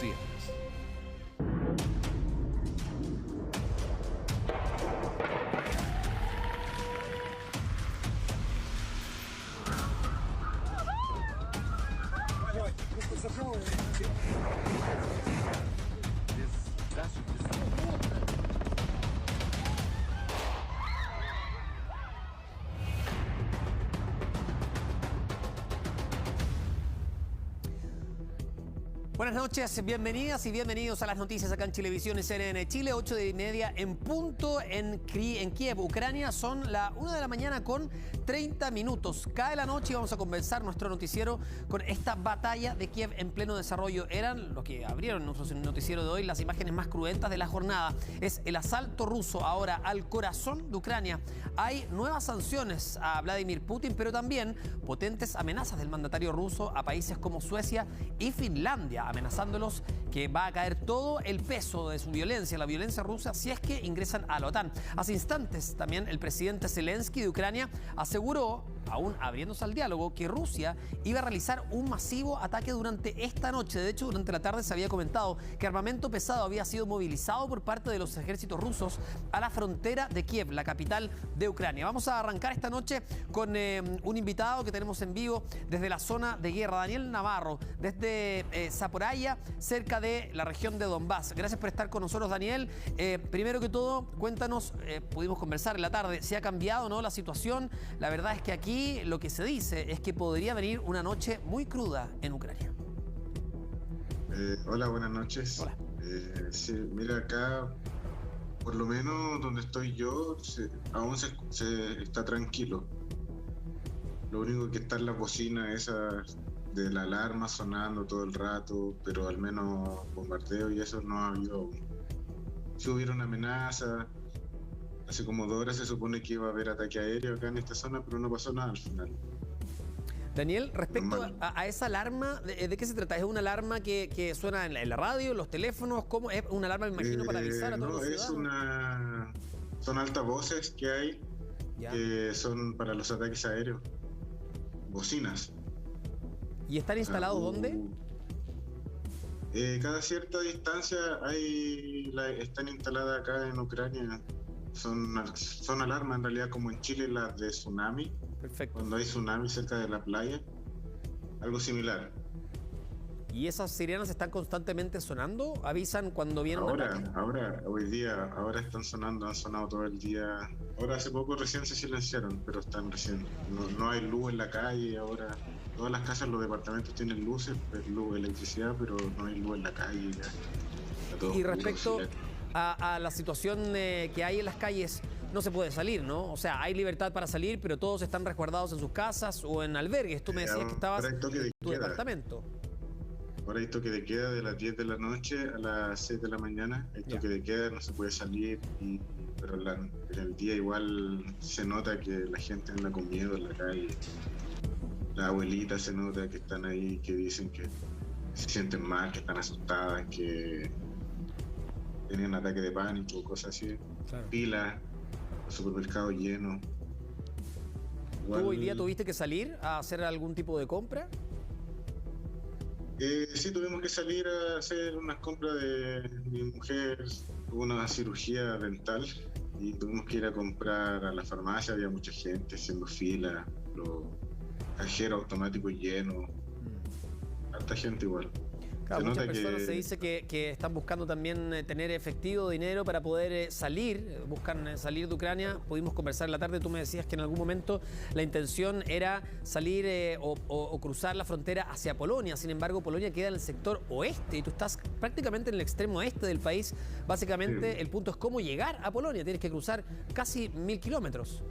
viernes. Buenas noches, bienvenidas y bienvenidos a las noticias acá en Chilevisión y CNN Chile, 8:30 en punto en Kiev, Ucrania. Son la 1 de la mañana con 30 minutos. Cae la noche y vamos a comenzar nuestro noticiero con esta batalla de Kiev en pleno desarrollo. Eran lo que abrieron nuestro noticiero de hoy, las imágenes más cruentas de la jornada. Es el asalto ruso ahora al corazón de Ucrania. Hay nuevas sanciones a Vladimir Putin, pero también potentes amenazas del mandatario ruso a países como Suecia y Finlandia, amenazándolos que va a caer todo el peso de su violencia, la violencia rusa, si es que ingresan a la OTAN. Hace instantes también el presidente Zelensky de Ucrania aseguró, aún abriéndose al diálogo, que Rusia iba a realizar un masivo ataque durante esta noche. De hecho, durante la tarde se había comentado que armamento pesado había sido movilizado por parte de los ejércitos rusos a la frontera de Kiev, la capital de Ucrania. Vamos a arrancar esta noche con un invitado que tenemos en vivo desde la zona de guerra, Daniel Navarro, desde Zaporaya, cerca de la región de Donbass. Gracias por estar con nosotros, Daniel. Primero que todo, cuéntanos, pudimos conversar en la tarde, ¿se ha cambiado, no, la situación? La verdad es que aquí lo que se dice es que podría venir una noche muy cruda en Ucrania. Hola, buenas noches. Hola. Sí, mira, acá, por lo menos donde estoy yo, aún se está tranquilo. Lo único que está en las bocinas esas de la alarma sonando todo el rato, pero al menos bombardeo y eso no ha habido aún. Si hubiera una amenaza, hace como 2 horas se supone que iba a haber ataque aéreo acá en esta zona, pero no pasó nada al final. Daniel, respecto a esa alarma, ¿de qué se trata? ¿Es una alarma que suena en la radio, los teléfonos? ¿Cómo es una alarma, me imagino, para avisar a todos los ciudadanos? Son altavoces que hay, que son para los ataques aéreos, bocinas. ¿Y están instalados dónde? Cada cierta distancia están instaladas acá en Ucrania. Son alarmas en realidad como en Chile las de tsunami. Perfecto. Cuando hay tsunami cerca de la playa, algo similar. ¿Y esas sirenas están constantemente sonando? ¿Avisan cuando viene un ataque? Ahora están sonando, han sonado todo el día. Ahora hace poco recién se silenciaron, pero están recién. No hay luz en la calle ahora. Todas las casas, los departamentos tienen luces, luz, electricidad, pero no hay luz en la calle. Y respecto a la situación que hay en las calles, no se puede salir, ¿no? O sea, hay libertad para salir, pero todos están resguardados en sus casas o en albergues. Tú me decías que estabas en tu departamento. Ahora hay toque de queda de las 10 de la noche a las 6 de la mañana. Hay toque de queda, no se puede salir, pero en el día igual se nota que la gente anda con miedo en la calle. Las abuelitas se nota que están ahí, que dicen que se sienten mal, que están asustadas, que tenían ataque de pánico, cosas así. Claro. Pilas, los supermercados llenos. ¿Tú hoy día tuviste que salir a hacer algún tipo de compra? Sí, tuvimos que salir a hacer unas compras de mi mujer, tuvo una cirugía dental y tuvimos que ir a comprar a la farmacia. Había mucha gente haciendo fila, los cajeros automáticos llenos, harta gente igual. Claro, muchas personas se dice que están buscando también tener efectivo, dinero para poder buscan salir de Ucrania. Pudimos conversar en la tarde, tú me decías que en algún momento la intención era salir o cruzar la frontera hacia Polonia. Sin embargo, Polonia queda en el sector oeste y tú estás prácticamente en el extremo este del país. Básicamente, el punto es cómo llegar a Polonia. Tienes que cruzar casi 1000 kilómetros.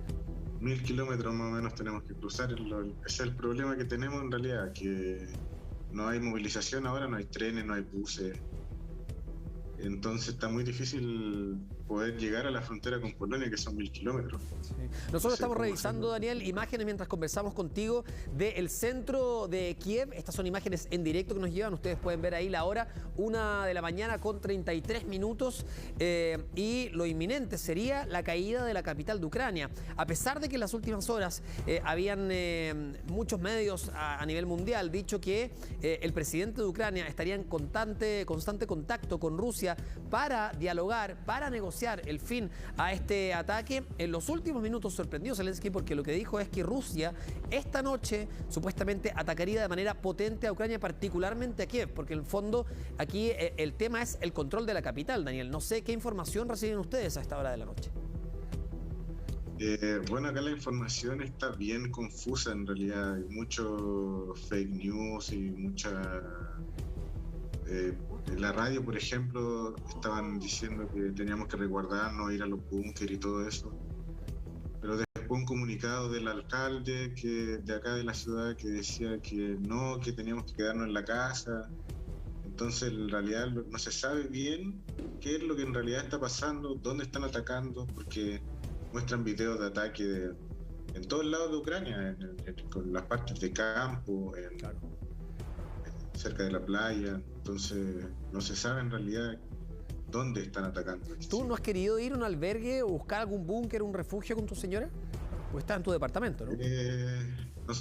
1000 kilómetros más o menos tenemos que cruzar. Ese es el problema que tenemos en realidad, que no hay movilización ahora, no hay trenes, no hay buses. Entonces está muy difícil poder llegar a la frontera con Polonia, que son 1000 kilómetros. Sí. Nosotros estamos revisando, Daniel, imágenes mientras conversamos contigo del centro de Kiev. Estas son imágenes en directo que nos llevan. Ustedes pueden ver ahí la hora, 1 de la mañana con 33 minutos. Y lo inminente sería la caída de la capital de Ucrania. A pesar de que en las últimas horas habían muchos medios a nivel mundial dicho que el presidente de Ucrania estaría en constante contacto con Rusia para dialogar, para negociar el fin a este ataque. En los últimos minutos sorprendió Zelensky porque lo que dijo es que Rusia esta noche supuestamente atacaría de manera potente a Ucrania, particularmente a Kiev, porque en el fondo aquí el tema es el control de la capital, Daniel. No sé qué información reciben ustedes a esta hora de la noche. Bueno, acá la información está bien confusa en realidad. Hay mucho fake news y mucha... en la radio, por ejemplo, estaban diciendo que teníamos que resguardarnos, ir a los búnkeres y todo eso. Pero después un comunicado del alcalde de acá de la ciudad que decía que no, que teníamos que quedarnos en la casa. Entonces, en realidad no se sabe bien qué es lo que en realidad está pasando, dónde están atacando, porque muestran videos de ataque en todos lados de Ucrania, con las partes de campo, cerca de la playa. Entonces no se sabe en realidad dónde están atacando. ¿Tú no has querido ir a un albergue o buscar algún búnker, un refugio con tu señora? ¿O estás en tu departamento, no?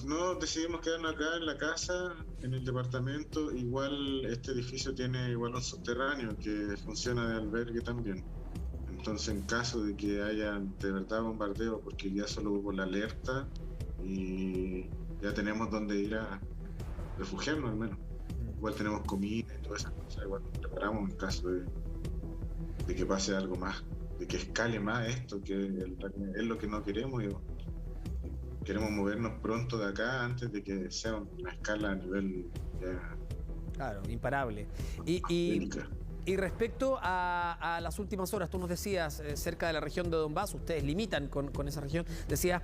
No, decidimos quedarnos acá en la casa, en el departamento. Igual este edificio tiene igual un subterráneo que funciona de albergue también. Entonces, en caso de que haya de verdad bombardeo, porque ya solo hubo la alerta y ya tenemos donde ir a refugiarnos al menos. Igual tenemos comida y todas esas cosas, igual nos preparamos en caso de que pase algo más, de que escale más esto, que es lo que no queremos. Queremos movernos pronto de acá antes de que sea una escala a nivel ya... Claro, imparable. Y respecto a las últimas horas, tú nos decías, cerca de la región de Donbass, ustedes limitan con esa región, decías,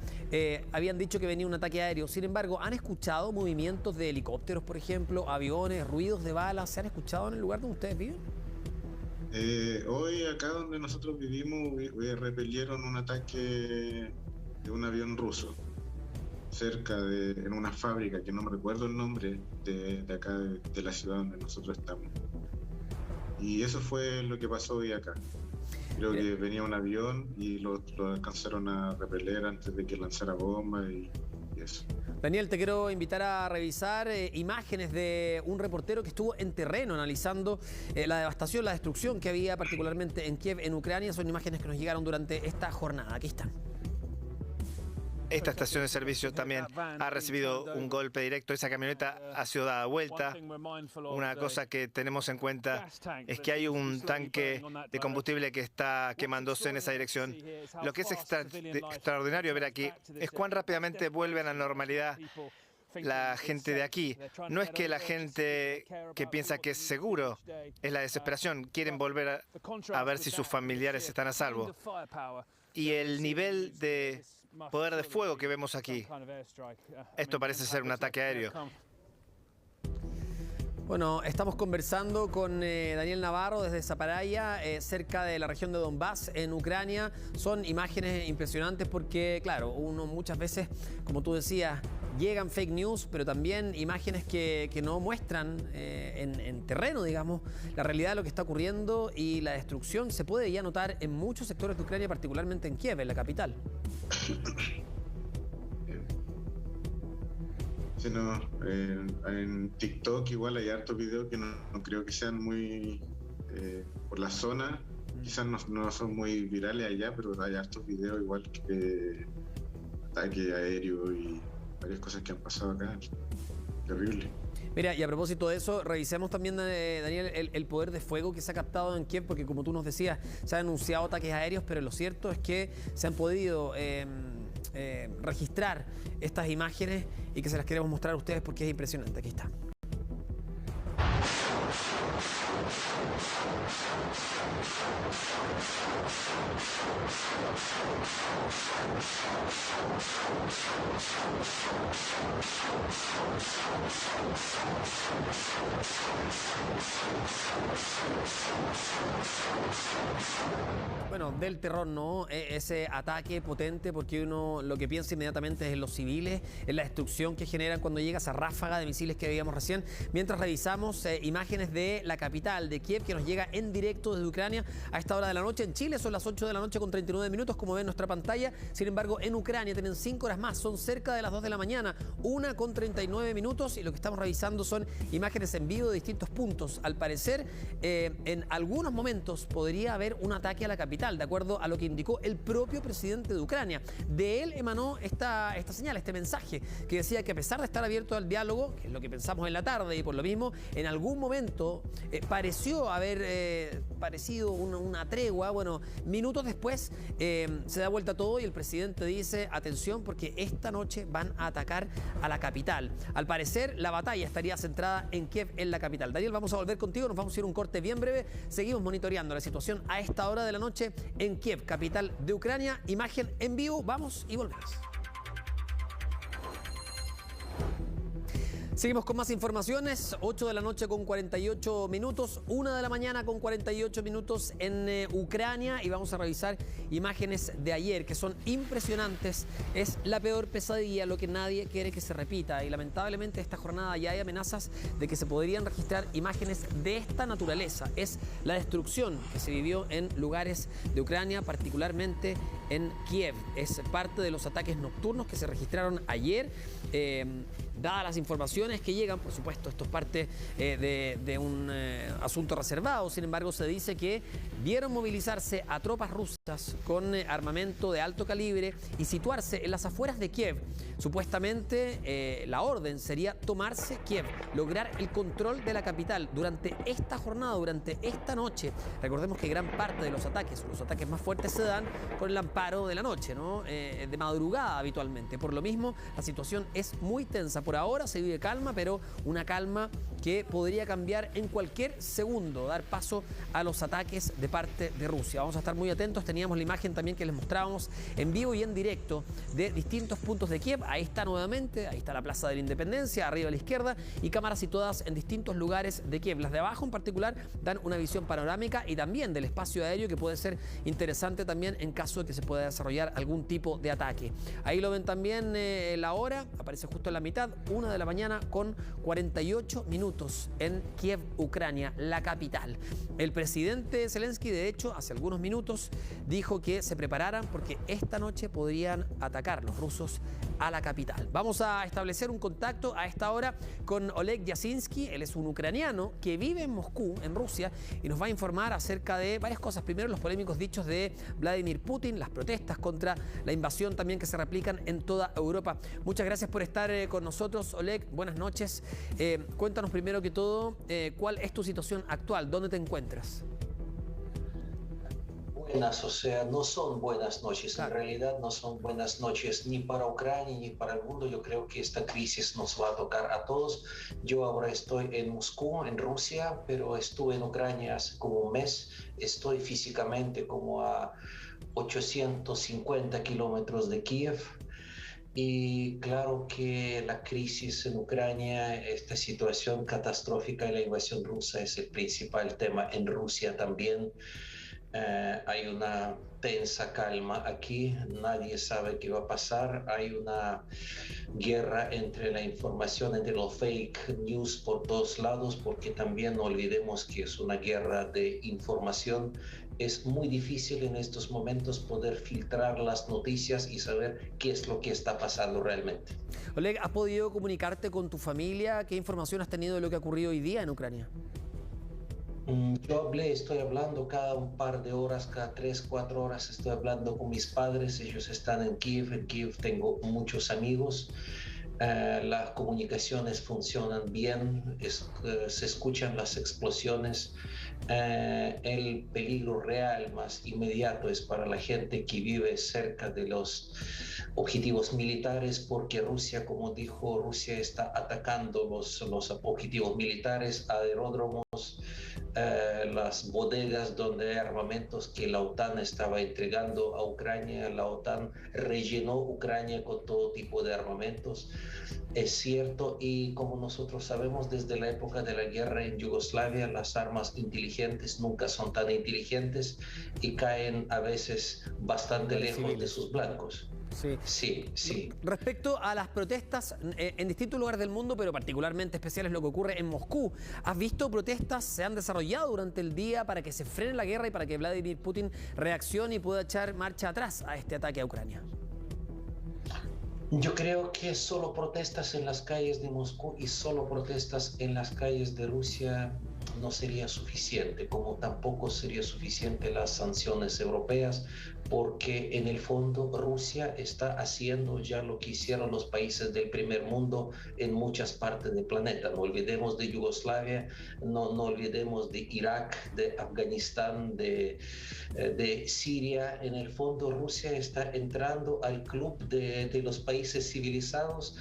habían dicho que venía un ataque aéreo. Sin embargo, ¿han escuchado movimientos de helicópteros, por ejemplo, aviones, ruidos de balas? ¿Se han escuchado en el lugar donde ustedes viven? Hoy acá donde nosotros vivimos repelieron un ataque de un avión ruso cerca en una fábrica que no me recuerdo el nombre de acá de la ciudad donde nosotros estamos. Y eso fue lo que pasó hoy acá. Creo que venía un avión y lo alcanzaron a repeler antes de que lanzara bombas y eso. Daniel, te quiero invitar a revisar imágenes de un reportero que estuvo en terreno analizando la devastación, la destrucción que había particularmente en Kiev, en Ucrania. Son imágenes que nos llegaron durante esta jornada. Aquí están. Esta estación de servicio también ha recibido un golpe directo. Esa camioneta ha sido dada vuelta. Una cosa que tenemos en cuenta es que hay un tanque de combustible que está quemándose en esa dirección. Lo que es extraordinario ver aquí es cuán rápidamente vuelve a la normalidad la gente de aquí. No es que la gente que piensa que es seguro, es la desesperación. Quieren volver a ver si sus familiares están a salvo. Y el nivel de poder de fuego que vemos aquí, esto parece ser un ataque aéreo. Bueno, estamos conversando con Daniel Navarro desde Zaparaya, cerca de la región de Donbass, en Ucrania. Son imágenes impresionantes porque, claro, uno muchas veces, como tú decías, llegan fake news, pero también imágenes que no muestran en terreno, digamos, la realidad de lo que está ocurriendo, y la destrucción se puede ya notar en muchos sectores de Ucrania, particularmente en Kiev, en la capital. Sí, no, en TikTok igual hay hartos videos que no creo que sean muy por la zona, quizás no son muy virales allá, pero hay hartos videos igual que ataque aéreo y varias cosas que han pasado acá. Terrible. Mira, y a propósito de eso, revisemos también, Daniel, el poder de fuego que se ha captado en Kiev, porque como tú nos decías, se han anunciado ataques aéreos, pero lo cierto es que se han podido registrar estas imágenes y que se las queremos mostrar a ustedes porque es impresionante. Aquí está. Bueno, del terror, ¿no? Ese ataque potente, porque uno lo que piensa inmediatamente es en los civiles, en la destrucción que generan cuando llega esa ráfaga de misiles que veíamos recién, mientras revisamos imágenes de la capital, de Kiev, que nos llega en directo desde Ucrania a esta hora de la noche. En Chile son las 8 de la noche con 39 minutos, como ven en nuestra pantalla. Sin embargo, en Ucrania tienen 5 horas más, son cerca de las 2 de la mañana, 1 con 39 minutos, y lo que estamos revisando son imágenes en vivo de distintos puntos. Al parecer, en algunos momentos podría haber un ataque a la capital, de acuerdo a lo que indicó el propio presidente de Ucrania. De él emanó esta señal, este mensaje, que decía que a pesar de estar abierto al diálogo, que es lo que pensamos en la tarde, y por lo mismo, en algún momento pareció haber parecido una tregua. Bueno, minutos después se da vuelta todo y el presidente dice, atención, porque esta noche van a atacar a la capital. Al parecer, la batalla estaría centrada en Kiev, en la capital. Daniel, vamos a volver contigo, nos vamos a ir a un corte bien breve. Seguimos monitoreando la situación a esta hora de la noche en Kiev, capital de Ucrania. Imagen en vivo, vamos y volvemos. Seguimos con más informaciones, 8 de la noche con 48 minutos, 1 de la mañana con 48 minutos en Ucrania, y vamos a revisar imágenes de ayer que son impresionantes. Es la peor pesadilla, lo que nadie quiere que se repita, y lamentablemente esta jornada ya hay amenazas de que se podrían registrar imágenes de esta naturaleza. Es la destrucción que se vivió en lugares de Ucrania, particularmente en Kiev. Es parte de los ataques nocturnos que se registraron ayer. Dadas las informaciones que llegan, por supuesto, esto es parte de un asunto reservado. Sin embargo, se dice que vieron movilizarse a tropas rusas con armamento de alto calibre y situarse en las afueras de Kiev. Supuestamente, la orden sería tomarse Kiev, lograr el control de la capital durante esta jornada, durante esta noche. Recordemos que gran parte de los ataques más fuertes se dan con el amparo de la noche, ¿no? De madrugada habitualmente. Por lo mismo, la situación es muy tensa. Por ahora se vive calma, pero una calma que podría cambiar en cualquier segundo, dar paso a los ataques de parte de Rusia. Vamos a estar muy atentos. Teníamos la imagen también que les mostrábamos en vivo y en directo de distintos puntos de Kiev. Ahí está nuevamente, ahí está la Plaza de la Independencia, arriba a la izquierda, y cámaras situadas en distintos lugares de Kiev. Las de abajo en particular dan una visión panorámica y también del espacio aéreo, que puede ser interesante también en caso de que se pueda desarrollar algún tipo de ataque. Ahí lo ven también, la hora aparece justo en la mitad, 1 de la mañana con 48 minutos en Kiev, Ucrania, la capital. El presidente Zelensky, de hecho, hace algunos minutos dijo que se prepararan porque esta noche podrían atacar los rusos a la capital. Vamos a establecer un contacto a esta hora con Oleg Yasinski. Él es un ucraniano que vive en Moscú, en Rusia, y nos va a informar acerca de varias cosas. Primero, los polémicos dichos de Vladimir Putin, las protestas contra la invasión también que se replican en toda Europa. Muchas gracias por estar con nosotros, Oleg. Buenas noches. Cuéntanos primero que todo, ¿cuál es tu situación actual? ¿Dónde te encuentras? Buenas, o sea, no son buenas noches. Claro. En realidad no son buenas noches ni para Ucrania ni para el mundo. Yo creo que esta crisis nos va a tocar a todos. Yo ahora estoy en Moscú, en Rusia, pero estuve en Ucrania hace como un mes. Estoy físicamente como a 850 kilómetros de Kiev. Y claro que la crisis en Ucrania, esta situación catastrófica y la invasión rusa es el principal tema. En Rusia también hay una tensa calma aquí, nadie sabe qué va a pasar. Hay una guerra entre la información, entre los fake news por todos lados, porque también no olvidemos que es una guerra de información. Es muy difícil en estos momentos poder filtrar las noticias y saber qué es lo que está pasando realmente. Oleg, ¿has podido comunicarte con tu familia? ¿Qué información has tenido de lo que ha ocurrido hoy día en Ucrania? Yo estoy hablando cada un par de horas, cada 3-4 horas estoy hablando con mis padres. Ellos están en Kiev tengo muchos amigos. Las comunicaciones funcionan bien, se escuchan las explosiones. El peligro real más inmediato es para la gente que vive cerca de los objetivos militares, porque Rusia, como dijo, Rusia está atacando los objetivos militares, aeródromos, las bodegas donde hay armamentos que la OTAN estaba entregando a Ucrania. La OTAN rellenó Ucrania con todo tipo de armamentos, es cierto, y como nosotros sabemos, desde la época de la guerra en Yugoslavia, las armas inteligentes nunca son tan inteligentes y caen a veces bastante lejos de sus blancos. Sí. Sí, sí. Respecto a las protestas en distintos lugares del mundo, pero particularmente especial es lo que ocurre en Moscú. ¿Has visto protestas se han desarrollado durante el día para que se frene la guerra y para que Vladimir Putin reaccione y pueda echar marcha atrás a este ataque a Ucrania? Yo creo que solo protestas en las calles de Moscú y solo protestas en las calles de Rusia no sería suficiente, como tampoco sería suficiente las sanciones europeas, porque en el fondo Rusia está haciendo ya lo que hicieron los países del primer mundo en muchas partes del planeta. No olvidemos de Yugoslavia, no olvidemos de Irak, de Afganistán, de Siria. En el fondo Rusia está entrando al club de los países civilizados.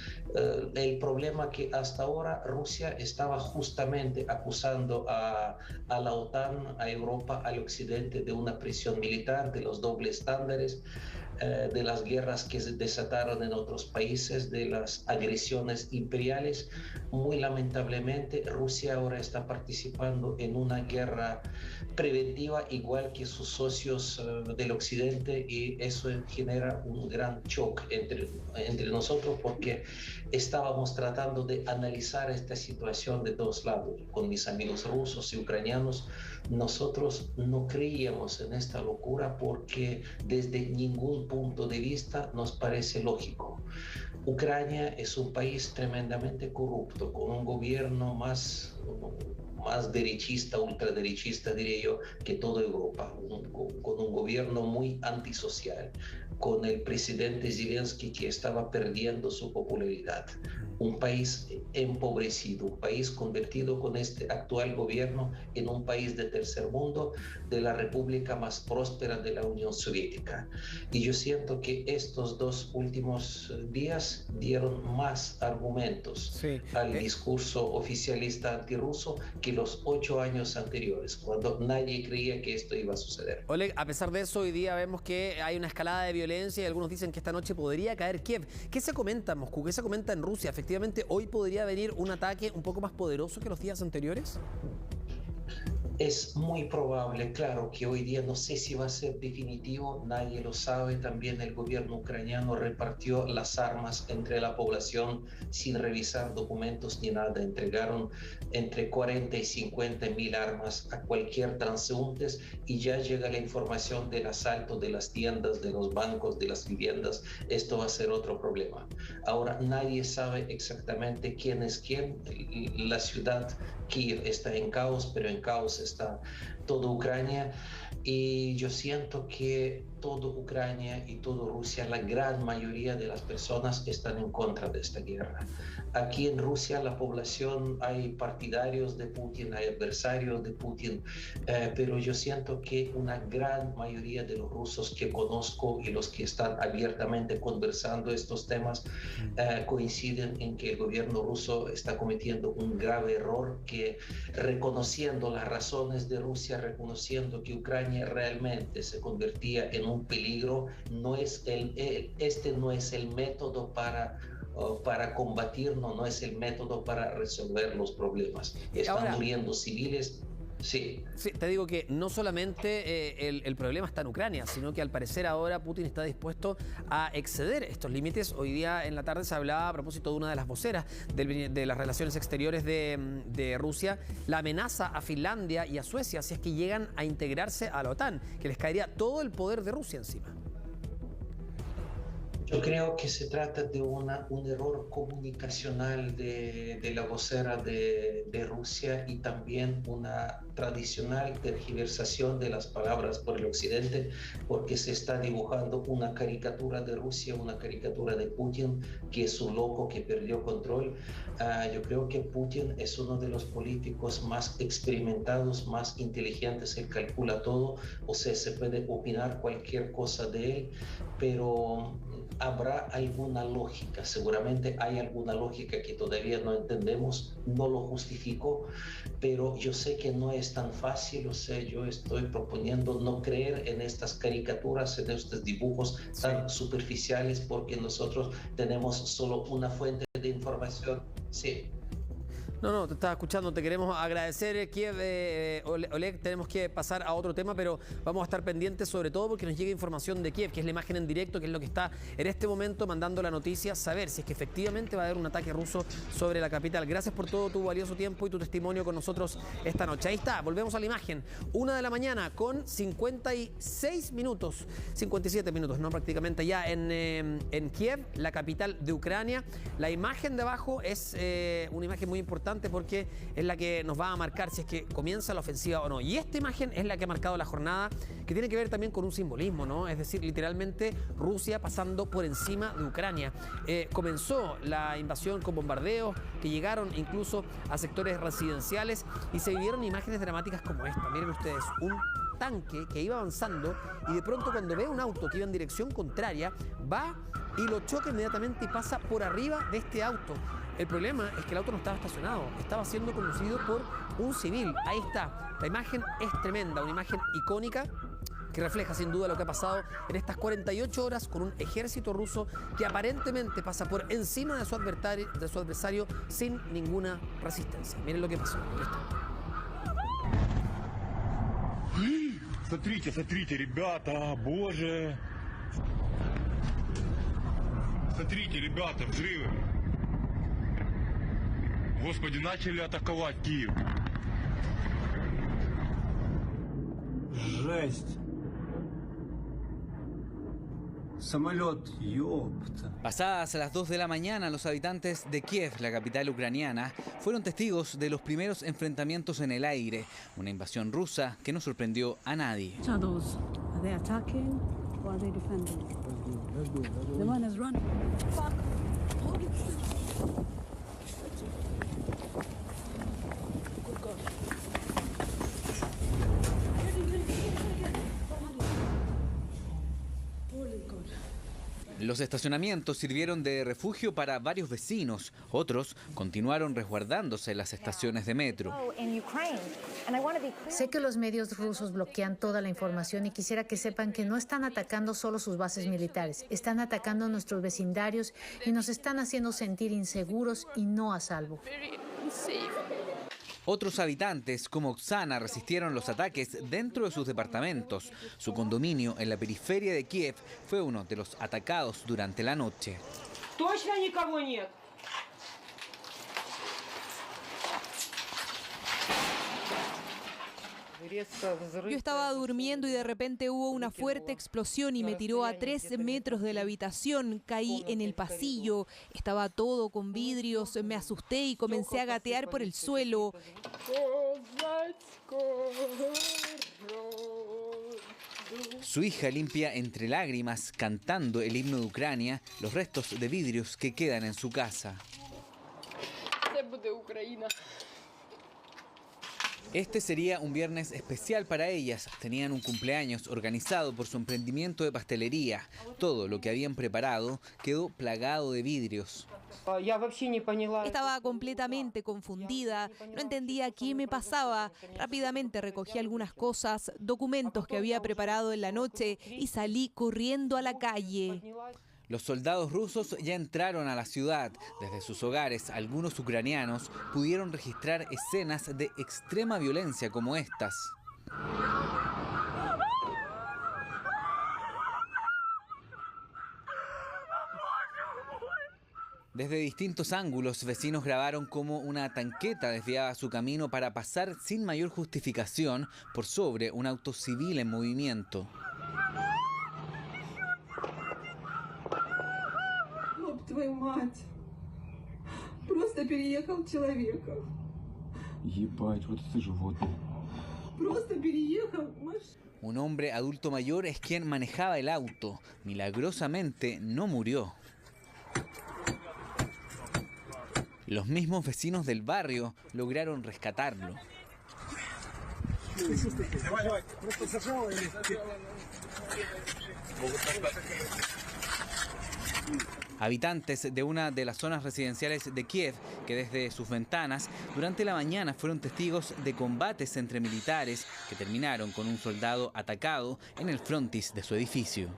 El problema que hasta ahora Rusia estaba justamente acusando a la OTAN, a Europa, al Occidente de una presión militar, de los dobles estándares, de las guerras que se desataron en otros países, de las agresiones imperiales. Muy lamentablemente, Rusia ahora está participando en una guerra preventiva, igual que sus socios del Occidente, y eso genera un gran shock entre nosotros, porque estábamos tratando de analizar esta situación de todos lados. Con mis amigos rusos y ucranianos, nosotros no creíamos en esta locura porque desde ningún punto de vista nos parece lógico. Ucrania es un país tremendamente corrupto, con un gobierno más derechista, ultraderechista, diría yo, que toda Europa, con un gobierno muy antisocial, con el presidente Zelensky que estaba perdiendo su popularidad. Un país empobrecido, un país convertido con este actual gobierno en un país de tercer mundo, de la república más próspera de la Unión Soviética. Y yo siento que estos dos últimos días dieron más argumentos al discurso oficialista antirruso que los 8 años anteriores, cuando nadie creía que esto iba a suceder. Oleg, a pesar de eso, hoy día vemos que hay una escalada de violencia y algunos dicen que esta noche podría caer Kiev. ¿Qué se comenta en Moscú? ¿Qué se comenta en Rusia? ¿Efectivamente hoy podría venir un ataque un poco más poderoso que los días anteriores? Es muy probable, claro, que hoy día no sé si va a ser definitivo, nadie lo sabe. También el gobierno ucraniano repartió las armas entre la población sin revisar documentos ni nada. Entregaron entre 40 y 50 mil armas a cualquier transeúnte y ya llega la información del asalto de las tiendas, de los bancos, de las viviendas. Esto va a ser otro problema. Ahora nadie sabe exactamente quién es quién. La ciudad Kiev está en caos, pero en caos está toda Ucrania, y yo siento que toda Ucrania y toda Rusia, la gran mayoría de las personas están en contra de esta guerra. Aquí en Rusia la población, hay partidarios de Putin, hay adversarios de Putin, pero yo siento que una gran mayoría de los rusos que conozco y los que están abiertamente conversando estos temas coinciden en que el gobierno ruso está cometiendo un grave error, que reconociendo las razones de Rusia, reconociendo que Ucrania realmente se convertía en un peligro, este no es el método para combatirnos, no es el método para resolver los problemas. Están muriendo civiles. Sí. Sí, te digo que no solamente el problema está en Ucrania, sino que al parecer ahora Putin está dispuesto a exceder estos límites. Hoy día en la tarde se hablaba a propósito de una de las voceras de las relaciones exteriores de Rusia, la amenaza a Finlandia y a Suecia si es que llegan a integrarse a la OTAN, que les caería todo el poder de Rusia encima. Yo creo que se trata de un error comunicacional de la vocera de Rusia, y también una tradicional tergiversación de las palabras por el Occidente, porque se está dibujando una caricatura de Rusia, una caricatura de Putin, que es un loco que perdió control. Yo creo que Putin es uno de los políticos más experimentados, más inteligentes, él calcula todo, o sea, se puede opinar cualquier cosa de él, pero habrá alguna lógica, seguramente hay alguna lógica que todavía no entendemos, no lo justifico, pero yo sé que no es es tan fácil, o sea, yo estoy proponiendo no creer en estas caricaturas, en estos dibujos tan superficiales, porque nosotros tenemos solo una fuente de información. Sí. No, te estaba escuchando, te queremos agradecer, Kiev, Oleg, tenemos que pasar a otro tema, pero vamos a estar pendientes sobre todo porque nos llega información de Kiev, que es la imagen en directo, que es lo que está en este momento mandando la noticia, saber si es que efectivamente va a haber un ataque ruso sobre la capital. Gracias por todo tu valioso tiempo y tu testimonio con nosotros esta noche. Ahí está, volvemos a la imagen, 1 de la mañana con 56 minutos, 57 minutos, ¿no? Prácticamente ya en Kiev, la capital de Ucrania. La imagen de abajo es una imagen muy importante porque es la que nos va a marcar si es que comienza la ofensiva o no. Y esta imagen es la que ha marcado la jornada, que tiene que ver también con un simbolismo, ¿no? Es decir, literalmente Rusia pasando por encima de Ucrania. Comenzó la invasión con bombardeos que llegaron incluso a sectores residenciales y se vivieron imágenes dramáticas como esta. Miren ustedes, un tanque que iba avanzando y de pronto cuando ve un auto que iba en dirección contraria, va y lo choca inmediatamente y pasa por arriba de este auto. El problema es que el auto no estaba estacionado, estaba siendo conducido por un civil. Ahí está, la imagen es tremenda, una imagen icónica que refleja sin duda lo que ha pasado en estas 48 horas con un ejército ruso que aparentemente pasa por encima de su adversario sin ninguna resistencia. Miren lo que pasó. Смотрите, смотрите, ребята, боже. Смотрите, ребята, взрывы. Господи, начали атаковать Киев. Жесть. Самолет, ёпта. Pasadas las 2 de la mañana, los habitantes de Kiev, la capital ucraniana, fueron testigos de los primeros enfrentamientos en el aire. Una invasión rusa que no sorprendió a nadie. Shadows. Are they attacking or are they defending? The one is running. Fuck. Holy shit. Los estacionamientos sirvieron de refugio para varios vecinos. Otros continuaron resguardándose en las estaciones de metro. Sé que los medios rusos bloquean toda la información y quisiera que sepan que no están atacando solo sus bases militares. Están atacando nuestros vecindarios y nos están haciendo sentir inseguros y no a salvo. Otros habitantes, como Oksana, resistieron los ataques dentro de sus departamentos. Su condominio en la periferia de Kiev fue uno de los atacados durante la noche. Yo estaba durmiendo y de repente hubo una fuerte explosión y me tiró a 3 metros de la habitación. Caí en el pasillo, estaba todo con vidrios, me asusté y comencé a gatear por el suelo. Su hija limpia entre lágrimas, cantando el himno de Ucrania, los restos de vidrios que quedan en su casa. Este sería un viernes especial para ellas. Tenían un cumpleaños organizado por su emprendimiento de pastelería. Todo lo que habían preparado quedó plagado de vidrios. Estaba completamente confundida, no entendía qué me pasaba. Rápidamente recogí algunas cosas, documentos que había preparado en la noche y salí corriendo a la calle. Los soldados rusos ya entraron a la ciudad. Desde sus hogares, algunos ucranianos pudieron registrar escenas de extrema violencia como estas. Desde distintos ángulos, vecinos grabaron cómo una tanqueta desviaba su camino para pasar sin mayor justificación por sobre un auto civil en movimiento. Твою мать. Просто переехал человека. Ебать, вот это животное. Просто переехал. Un hombre adulto mayor es quien manejaba el auto. Milagrosamente no murió. Los mismos vecinos del barrio lograron rescatarlo. Habitantes de una de las zonas residenciales de Kiev, que desde sus ventanas durante la mañana fueron testigos de combates entre militares que terminaron con un soldado atacado en el frontis de su edificio.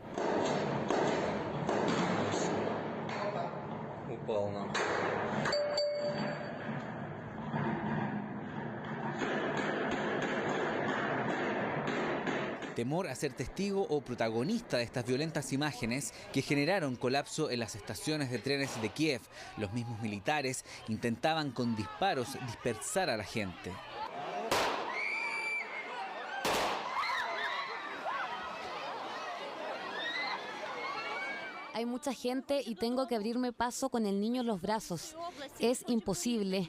Temor a ser testigo o protagonista de estas violentas imágenes que generaron colapso en las estaciones de trenes de Kiev. Los mismos militares intentaban con disparos dispersar a la gente. Hay mucha gente y tengo que abrirme paso con el niño en los brazos. Es imposible.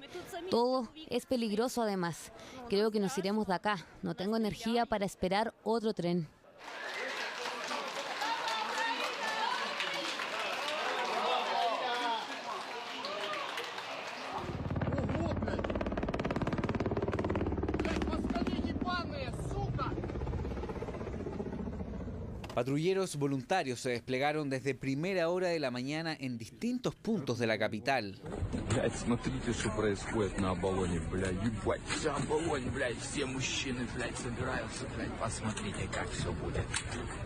Todo es peligroso además. Creo que nos iremos de acá. No tengo energía para esperar otro tren. Patrulleros voluntarios se desplegaron desde primera hora de la mañana en distintos puntos de la capital.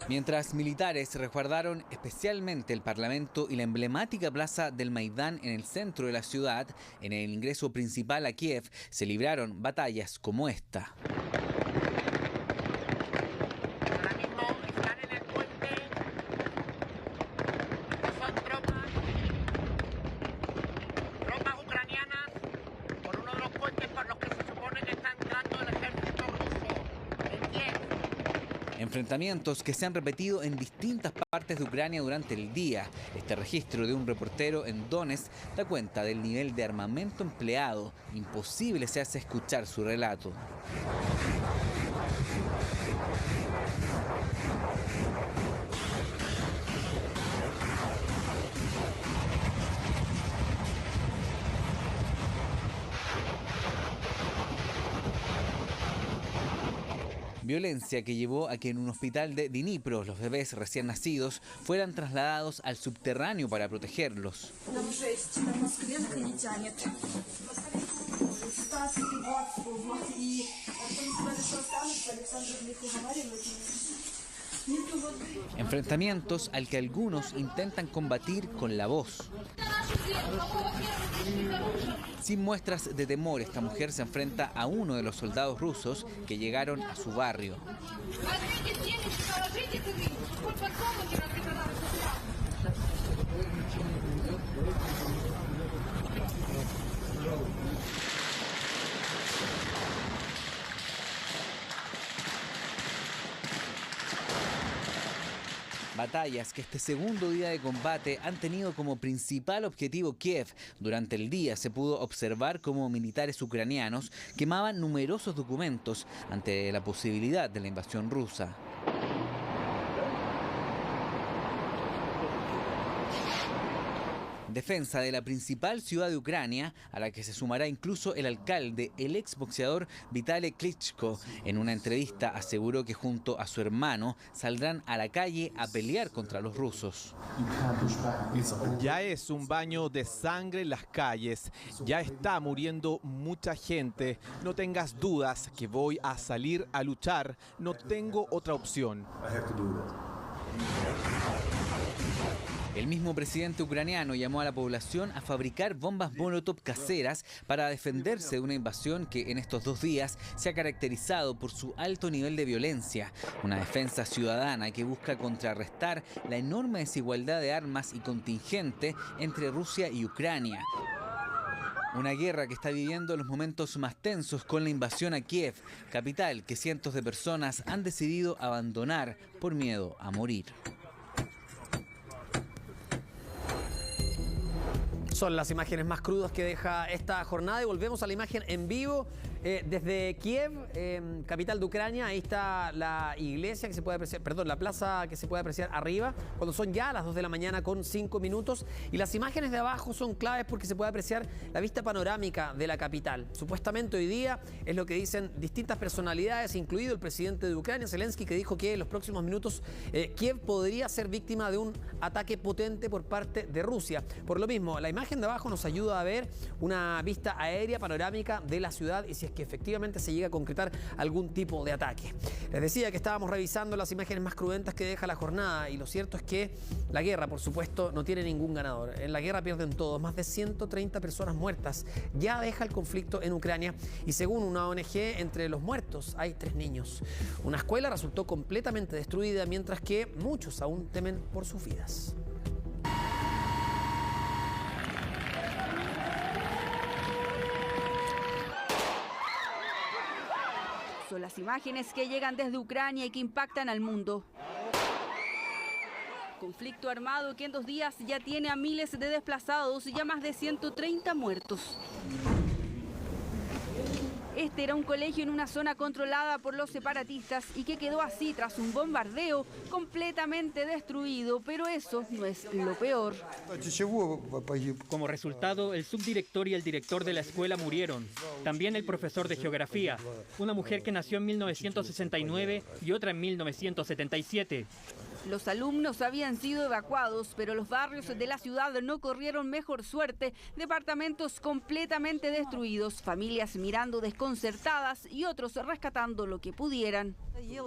Mientras militares resguardaron especialmente el Parlamento y la emblemática plaza del Maidán en el centro de la ciudad, en el ingreso principal a Kiev se libraron batallas como esta. Enfrentamientos que se han repetido en distintas partes de Ucrania durante el día. Este registro de un reportero en Donetsk da cuenta del nivel de armamento empleado. Imposible se hace escuchar su relato. Violencia que llevó a que en un hospital de Dnipro los bebés recién nacidos fueran trasladados al subterráneo para protegerlos. Enfrentamientos al que algunos intentan combatir con la voz. Sin muestras de temor, esta mujer se enfrenta a uno de los soldados rusos que llegaron a su barrio. Batallas que este segundo día de combate han tenido como principal objetivo Kiev. Durante el día se pudo observar cómo militares ucranianos quemaban numerosos documentos ante la posibilidad de la invasión rusa. Defensa de la principal ciudad de Ucrania, a la que se sumará incluso el alcalde, el exboxeador Vitaly Klitschko. En una entrevista aseguró que junto a su hermano saldrán a la calle a pelear contra los rusos. Ya es un baño de sangre en las calles, ya está muriendo mucha gente. No tengas dudas que voy a salir a luchar, no tengo otra opción. El mismo presidente ucraniano llamó a la población a fabricar bombas Molotov caseras para defenderse de una invasión que en estos 2 días se ha caracterizado por su alto nivel de violencia. Una defensa ciudadana que busca contrarrestar la enorme desigualdad de armas y contingente entre Rusia y Ucrania. Una guerra que está viviendo los momentos más tensos con la invasión a Kiev, capital que cientos de personas han decidido abandonar por miedo a morir. Son las imágenes más crudas que deja esta jornada y volvemos a la imagen en vivo Desde Kiev, capital de Ucrania, ahí está la iglesia que se puede apreciar, perdón, la plaza que se puede apreciar arriba, cuando son ya las 2 de la mañana con 5 minutos. Y las imágenes de abajo son claves porque se puede apreciar la vista panorámica de la capital. Supuestamente hoy día es lo que dicen distintas personalidades, incluido el presidente de Ucrania, Zelensky, que dijo que en los próximos minutos Kiev podría ser víctima de un ataque potente por parte de Rusia. Por lo mismo, la imagen de abajo nos ayuda a ver una vista aérea panorámica de la ciudad y si es que efectivamente se llega a concretar algún tipo de ataque. Les decía que estábamos revisando las imágenes más cruentas que deja la jornada y lo cierto es que la guerra, por supuesto, no tiene ningún ganador. En la guerra pierden todos, más de 130 personas muertas. Ya deja el conflicto en Ucrania y según una ONG, entre los muertos hay 3 niños. Una escuela resultó completamente destruida mientras que muchos aún temen por sus vidas. Son las imágenes que llegan desde Ucrania y que impactan al mundo. Conflicto armado que en 2 días ya tiene a miles de desplazados y ya más de 130 muertos. Este era un colegio en una zona controlada por los separatistas y que quedó así tras un bombardeo completamente destruido, pero eso no es lo peor. Como resultado, el subdirector y el director de la escuela murieron. También el profesor de geografía, una mujer que nació en 1969 y otra en 1977. Los alumnos habían sido evacuados, pero los barrios de la ciudad no corrieron mejor suerte. Departamentos completamente destruidos, familias mirando desconcertadas y otros rescatando lo que pudieran.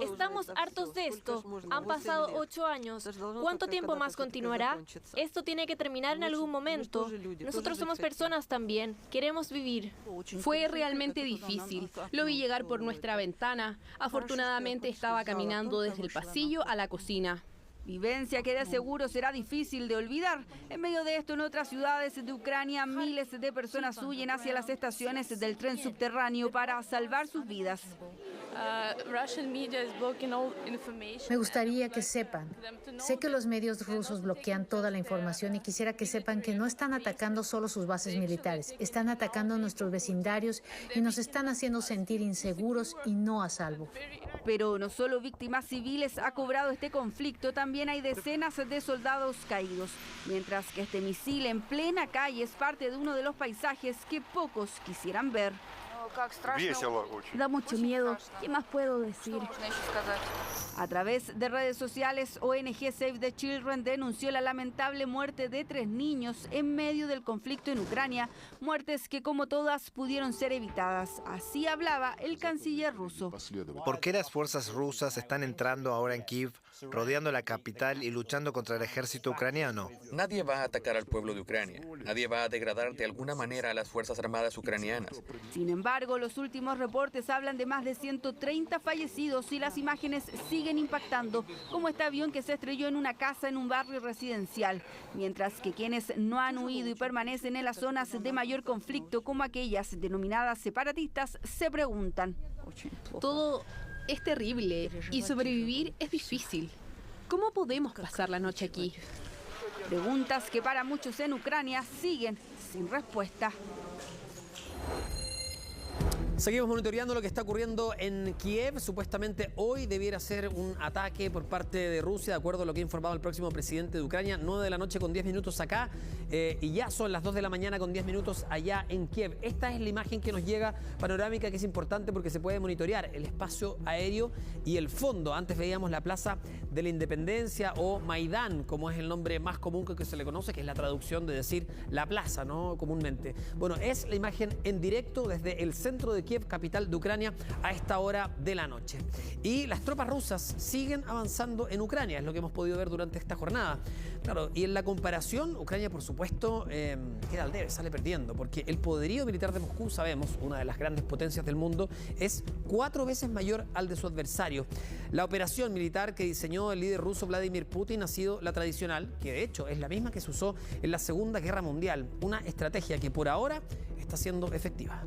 Estamos hartos de esto. Han pasado 8 años. ¿Cuánto tiempo más continuará? Esto tiene que terminar en algún momento. Nosotros somos personas también. Queremos vivir. Fue realmente difícil. Lo vi llegar por nuestra ventana. Afortunadamente estaba caminando desde el pasillo a la cocina. Vivencia que de seguro será difícil de olvidar. En medio de esto, en otras ciudades de Ucrania, miles de personas huyen hacia las estaciones del tren subterráneo para salvar sus vidas. Me gustaría que sepan. Sé que los medios rusos bloquean toda la información y quisiera que sepan que no están atacando solo sus bases militares, están atacando nuestros vecindarios y nos están haciendo sentir inseguros y no a salvo. Pero no solo víctimas civiles ha cobrado este conflicto, también hay decenas de soldados caídos, mientras que este misil en plena calle es parte de uno de los paisajes que pocos quisieran ver. Da mucho miedo. ¿Qué más puedo decir? A través de redes sociales, ONG Save the Children denunció la lamentable muerte de 3 niños en medio del conflicto en Ucrania, muertes que como todas pudieron ser evitadas. Así hablaba el canciller ruso. ¿Por qué las fuerzas rusas están entrando ahora en Kiev, rodeando la capital y luchando contra el ejército ucraniano? Nadie va a atacar al pueblo de Ucrania. Nadie va a degradar de alguna manera a las Fuerzas Armadas ucranianas. Sin embargo, los últimos reportes hablan de más de 130 fallecidos y las imágenes siguen impactando, como este avión que se estrelló en una casa en un barrio residencial, mientras que quienes no han huido y permanecen en las zonas de mayor conflicto, como aquellas denominadas separatistas, se preguntan. Todo es terrible y sobrevivir es difícil. ¿Cómo podemos pasar la noche aquí? Preguntas que para muchos en Ucrania siguen sin respuesta. Seguimos monitoreando lo que está ocurriendo en Kiev. Supuestamente hoy debiera ser un ataque por parte de Rusia, de acuerdo a lo que ha informado el próximo presidente de Ucrania. 9 de la noche con 10 minutos acá y ya son las 2 de la mañana con 10 minutos allá en Kiev. Esta es la imagen que nos llega panorámica, que es importante porque se puede monitorear el espacio aéreo y el fondo. Antes veíamos la Plaza de la Independencia o Maidán, como es el nombre más común que se le conoce, que es la traducción de decir la plaza, ¿no? Comúnmente. Bueno, es la imagen en directo desde el centro de Kiev, capital de Ucrania, a esta hora de la noche. Y las tropas rusas siguen avanzando en Ucrania, es lo que hemos podido ver durante esta jornada. Claro, y en la comparación, Ucrania, por supuesto, queda al debe, sale perdiendo, porque el poderío militar de Moscú, sabemos, una de las grandes potencias del mundo, es 4 veces mayor al de su adversario. La operación militar que diseñó el líder ruso Vladimir Putin ha sido la tradicional, que de hecho es la misma que se usó en la Segunda Guerra Mundial, una estrategia que por ahora está siendo efectiva.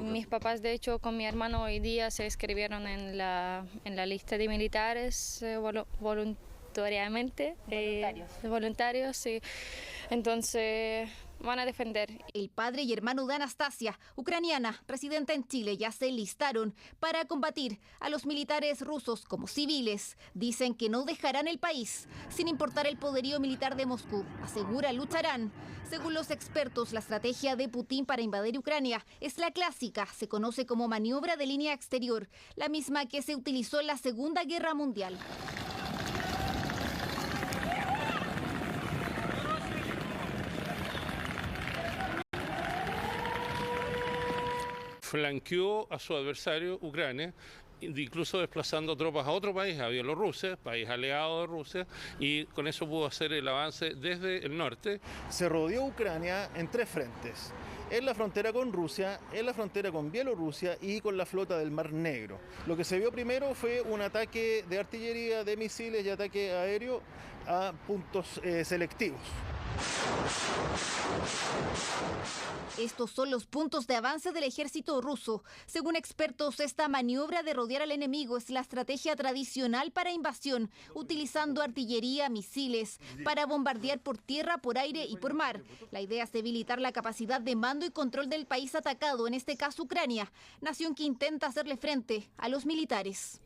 Mis papás, de hecho, con mi hermano hoy día se inscribieron en la lista de militares voluntariamente. Voluntarios, sí. Entonces van a defender. El padre y hermano de Anastasia, ucraniana, residente en Chile, ya se listaron para combatir a los militares rusos como civiles. Dicen que no dejarán el país, sin importar el poderío militar de Moscú. Asegura, lucharán. Según los expertos, la estrategia de Putin para invadir Ucrania es la clásica. Se conoce como maniobra de línea exterior, la misma que se utilizó en la Segunda Guerra Mundial. Flanqueó a su adversario, Ucrania, incluso desplazando tropas a otro país, a Bielorrusia, país aliado de Rusia, y con eso pudo hacer el avance desde el norte. Se rodeó Ucrania en 3 frentes: en la frontera con Rusia, en la frontera con Bielorrusia y con la flota del Mar Negro. Lo que se vio primero fue un ataque de artillería, de misiles y ataque aéreo a puntos selectivos. Estos son los puntos de avance del ejército ruso. Según expertos, esta maniobra de rodear al enemigo es la estrategia tradicional para invasión, utilizando artillería, misiles, para bombardear por tierra, por aire y por mar. La idea es debilitar la capacidad de mando y control del país atacado, en este caso Ucrania, nación que intenta hacerle frente a los militares.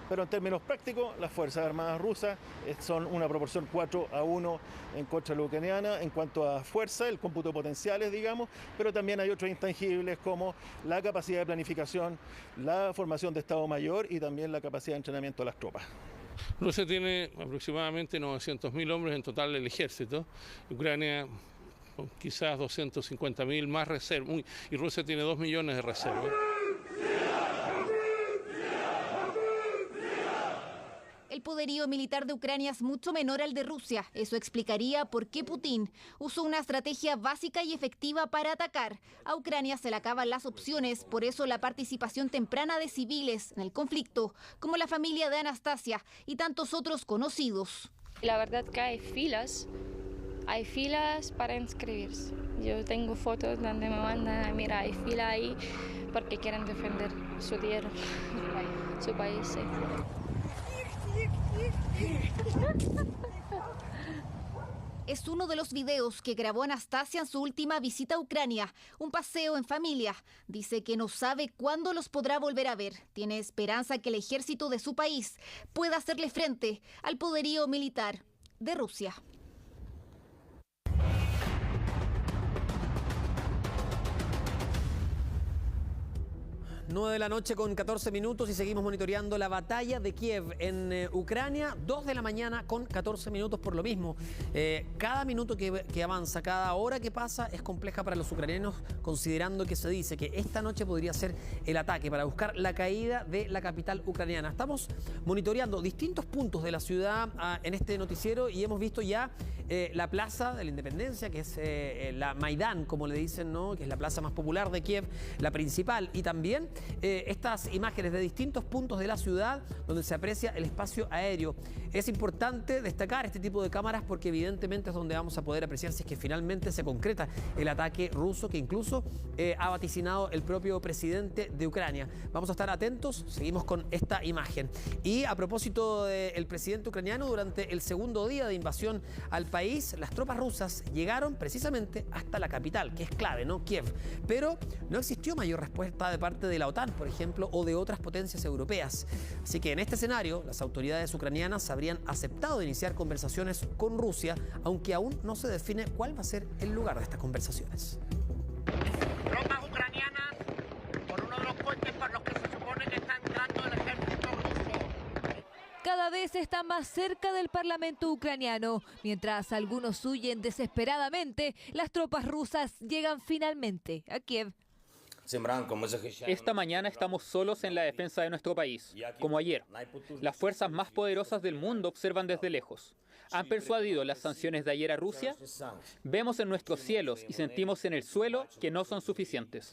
Pero en términos prácticos, las Fuerzas Armadas rusas son una proporción 4-1 en contra de la ucraniana en cuanto a fuerza, el cómputo de potenciales, digamos, pero también hay otros intangibles como la capacidad de planificación, la formación de Estado Mayor y también la capacidad de entrenamiento de las tropas. Rusia tiene aproximadamente 900.000 hombres en total del ejército, Ucrania quizás 250.000 más reservas, y Rusia tiene 2 millones de reservas. El poderío militar de Ucrania es mucho menor al de Rusia. Eso explicaría por qué Putin usó una estrategia básica y efectiva para atacar. A Ucrania se le acaban las opciones, por eso la participación temprana de civiles en el conflicto, como la familia de Anastasia y tantos otros conocidos. La verdad que hay filas para inscribirse. Yo tengo fotos donde me mandan, mira, hay fila ahí porque quieren defender su tierra, su país. Sí. Es uno de los videos que grabó Anastasia en su última visita a Ucrania, un paseo en familia. Dice que no sabe cuándo los podrá volver a ver. Tiene esperanza que el ejército de su país pueda hacerle frente al poderío militar de Rusia. 9 de la noche con 14 minutos y seguimos monitoreando la batalla de Kiev en Ucrania. 2 de la mañana con 14 minutos por lo mismo. Cada minuto que avanza, cada hora que pasa es compleja para los ucranianos, considerando que se dice que esta noche podría ser el ataque para buscar la caída de la capital ucraniana. Estamos monitoreando distintos puntos de la ciudad en este noticiero y hemos visto ya la Plaza de la Independencia, que es la Maidán, como le dicen, ¿no? Que es la plaza más popular de Kiev, la principal, y también estas imágenes de distintos puntos de la ciudad donde se aprecia el espacio aéreo. Es importante destacar este tipo de cámaras porque evidentemente es donde vamos a poder apreciar si es que finalmente se concreta el ataque ruso que incluso ha vaticinado el propio presidente de Ucrania. Vamos a estar atentos, seguimos con esta imagen. Y a propósito del presidente ucraniano, durante el segundo día de invasión al país, las tropas rusas llegaron precisamente hasta la capital, que es clave, ¿no? Kiev. Pero no existió mayor respuesta de parte de la OTAN, por ejemplo, o de otras potencias europeas. Así que en este escenario, las autoridades ucranianas habrían aceptado iniciar conversaciones con Rusia, aunque aún no se define cuál va a ser el lugar de estas conversaciones. Tropas ucranianas por uno de los puentes por los que se supone que está entrando el ejército ruso. Cada vez está más cerca del Parlamento ucraniano. Mientras algunos huyen desesperadamente, las tropas rusas llegan finalmente a Kiev. Esta mañana estamos solos en la defensa de nuestro país, como ayer. Las fuerzas más poderosas del mundo observan desde lejos. ¿Han persuadido las sanciones de ayer a Rusia? Vemos en nuestros cielos y sentimos en el suelo que no son suficientes.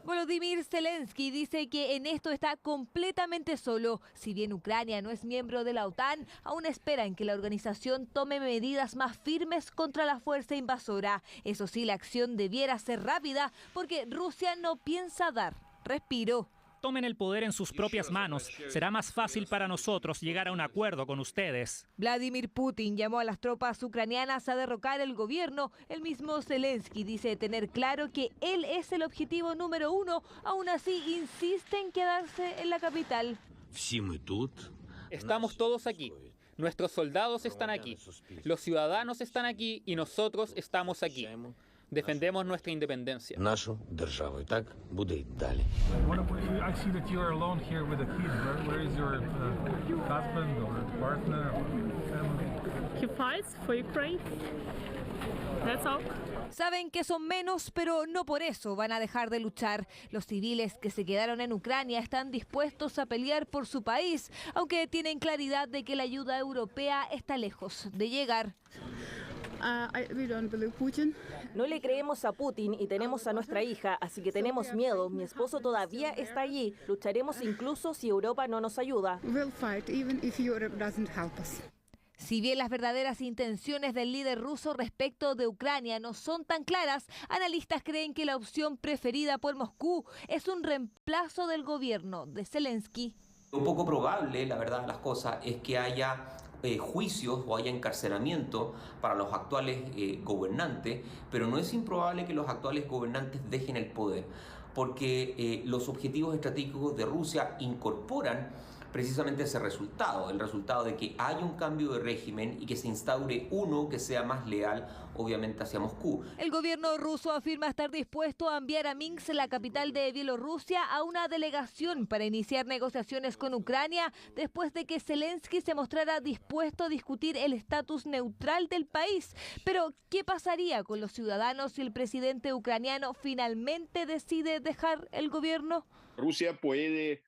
Volodymyr Zelensky dice que en esto está completamente solo. Si bien Ucrania no es miembro de la OTAN, aún esperan que la organización tome medidas más firmes contra la fuerza invasora. Eso sí, la acción debiera ser rápida porque Rusia no piensa dar respiro. Tomen el poder en sus propias manos. Será más fácil para nosotros llegar a un acuerdo con ustedes. Vladimir Putin llamó a las tropas ucranianas a derrocar el gobierno. El mismo Zelensky dice tener claro que él es el objetivo número uno. Aún así, insiste en quedarse en la capital. Estamos todos aquí. Nuestros soldados están aquí. Los ciudadanos están aquí y nosotros estamos aquí. Defendemos nuestra independencia. Saben que son menos, pero no por eso van a dejar de luchar. Los civiles que se quedaron en Ucrania están dispuestos a pelear por su país, aunque tienen claridad de que la ayuda europea está lejos de llegar. No le creemos a Putin y tenemos a nuestra hija, así que tenemos miedo. Mi esposo todavía está allí. Lucharemos incluso si Europa no nos ayuda. Si bien las verdaderas intenciones del líder ruso respecto de Ucrania no son tan claras, analistas creen que la opción preferida por Moscú es un reemplazo del gobierno de Zelensky. Un poco probable, la verdad de las cosas, es que haya juicios o haya encarcelamiento para los actuales gobernantes, pero no es improbable que los actuales gobernantes dejen el poder, porque los objetivos estratégicos de Rusia incorporan precisamente ese resultado, el resultado de que haya un cambio de régimen y que se instaure uno que sea más leal, obviamente, hacia Moscú. El gobierno ruso afirma estar dispuesto a enviar a Minsk, la capital de Bielorrusia, a una delegación para iniciar negociaciones con Ucrania después de que Zelensky se mostrara dispuesto a discutir el estatus neutral del país. Pero, ¿qué pasaría con los ciudadanos si el presidente ucraniano finalmente decide dejar el gobierno? Rusia puede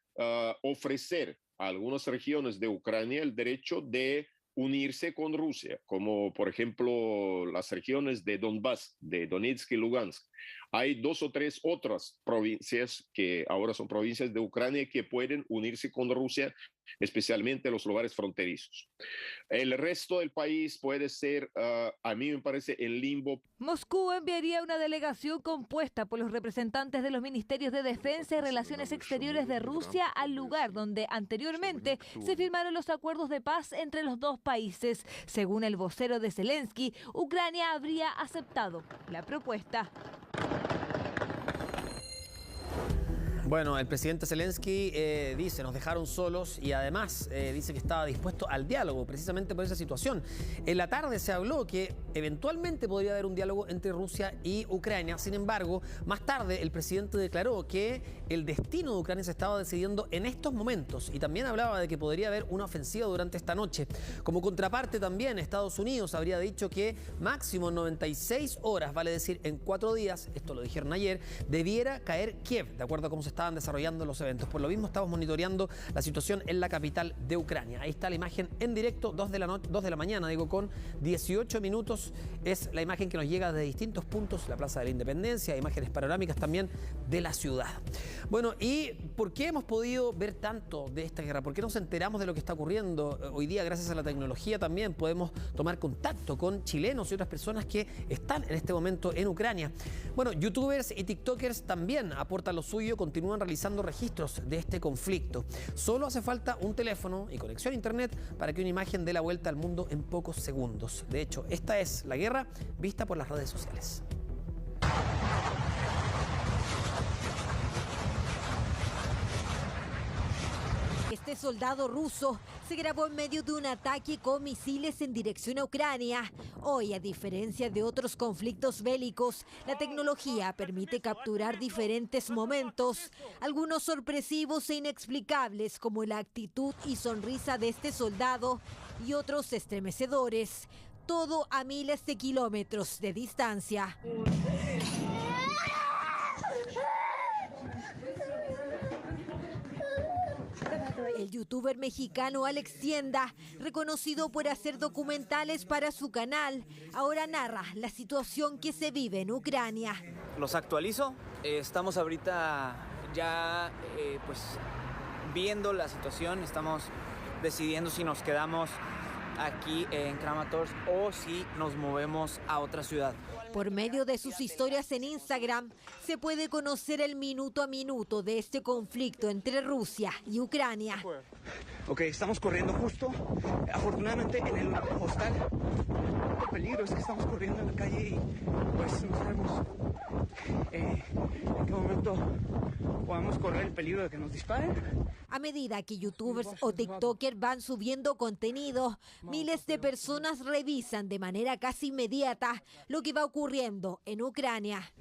ofrecer a algunas regiones de Ucrania el derecho de unirse con Rusia, como por ejemplo las regiones de Donbass, de Donetsk y Lugansk. Hay 2 o 3 otras provincias que ahora son provincias de Ucrania que pueden unirse con Rusia, especialmente los lugares fronterizos. El resto del país puede ser, a mí me parece, en limbo. Moscú enviaría una delegación compuesta por los representantes de los ministerios de Defensa y Relaciones Exteriores de Rusia al lugar donde anteriormente se firmaron los acuerdos de paz entre los dos países. Según el vocero de Zelensky, Ucrania habría aceptado la propuesta. Bueno, el presidente Zelensky dice, nos dejaron solos y además dice que estaba dispuesto al diálogo precisamente por esa situación. En la tarde se habló que eventualmente podría haber un diálogo entre Rusia y Ucrania. Sin embargo, más tarde el presidente declaró que el destino de Ucrania se estaba decidiendo en estos momentos y también hablaba de que podría haber una ofensiva durante esta noche. Como contraparte también, Estados Unidos habría dicho que máximo 96 horas, vale decir en 4 días, esto lo dijeron ayer, debiera caer Kiev, de acuerdo a cómo se estaban desarrollando los eventos. Por lo mismo estamos monitoreando la situación en la capital de Ucrania. Ahí está la imagen en directo, 2 de la mañana, con 18 minutos. Es la imagen que nos llega de distintos puntos, la Plaza de la Independencia, imágenes panorámicas también de la ciudad. Bueno, ¿y por qué hemos podido ver tanto de esta guerra? ¿Por qué nos enteramos de lo que está ocurriendo? Hoy día, gracias a la tecnología, también podemos tomar contacto con chilenos y otras personas que están en este momento en Ucrania. Bueno, youtubers y tiktokers también aportan lo suyo, continúan realizando registros de este conflicto. Solo hace falta un teléfono y conexión a internet para que una imagen dé la vuelta al mundo en pocos segundos. De hecho, esta es la guerra vista por las redes sociales. Este soldado ruso se grabó en medio de un ataque con misiles en dirección a Ucrania. Hoy, a diferencia de otros conflictos bélicos, la tecnología permite capturar diferentes momentos, algunos sorpresivos e inexplicables, como la actitud y sonrisa de este soldado, y otros estremecedores, todo a miles de kilómetros de distancia. El youtuber mexicano Alex Tienda, reconocido por hacer documentales para su canal, ahora narra la situación que se vive en Ucrania. Los actualizo. Estamos ahorita ya pues viendo la situación. Estamos decidiendo si nos quedamos aquí en Kramatorsk o si nos movemos a otra ciudad. Por medio de sus historias en Instagram, se puede conocer el minuto a minuto de este conflicto entre Rusia y Ucrania. Ok, estamos corriendo justo, afortunadamente, en el hostal. El peligro es que estamos corriendo en la calle y pues no sabemos en qué momento podemos correr el peligro de que nos disparen. A medida que youtubers o tiktokers van subiendo contenido, miles de personas revisan de manera casi inmediata lo que va ocurriendo en Ucrania.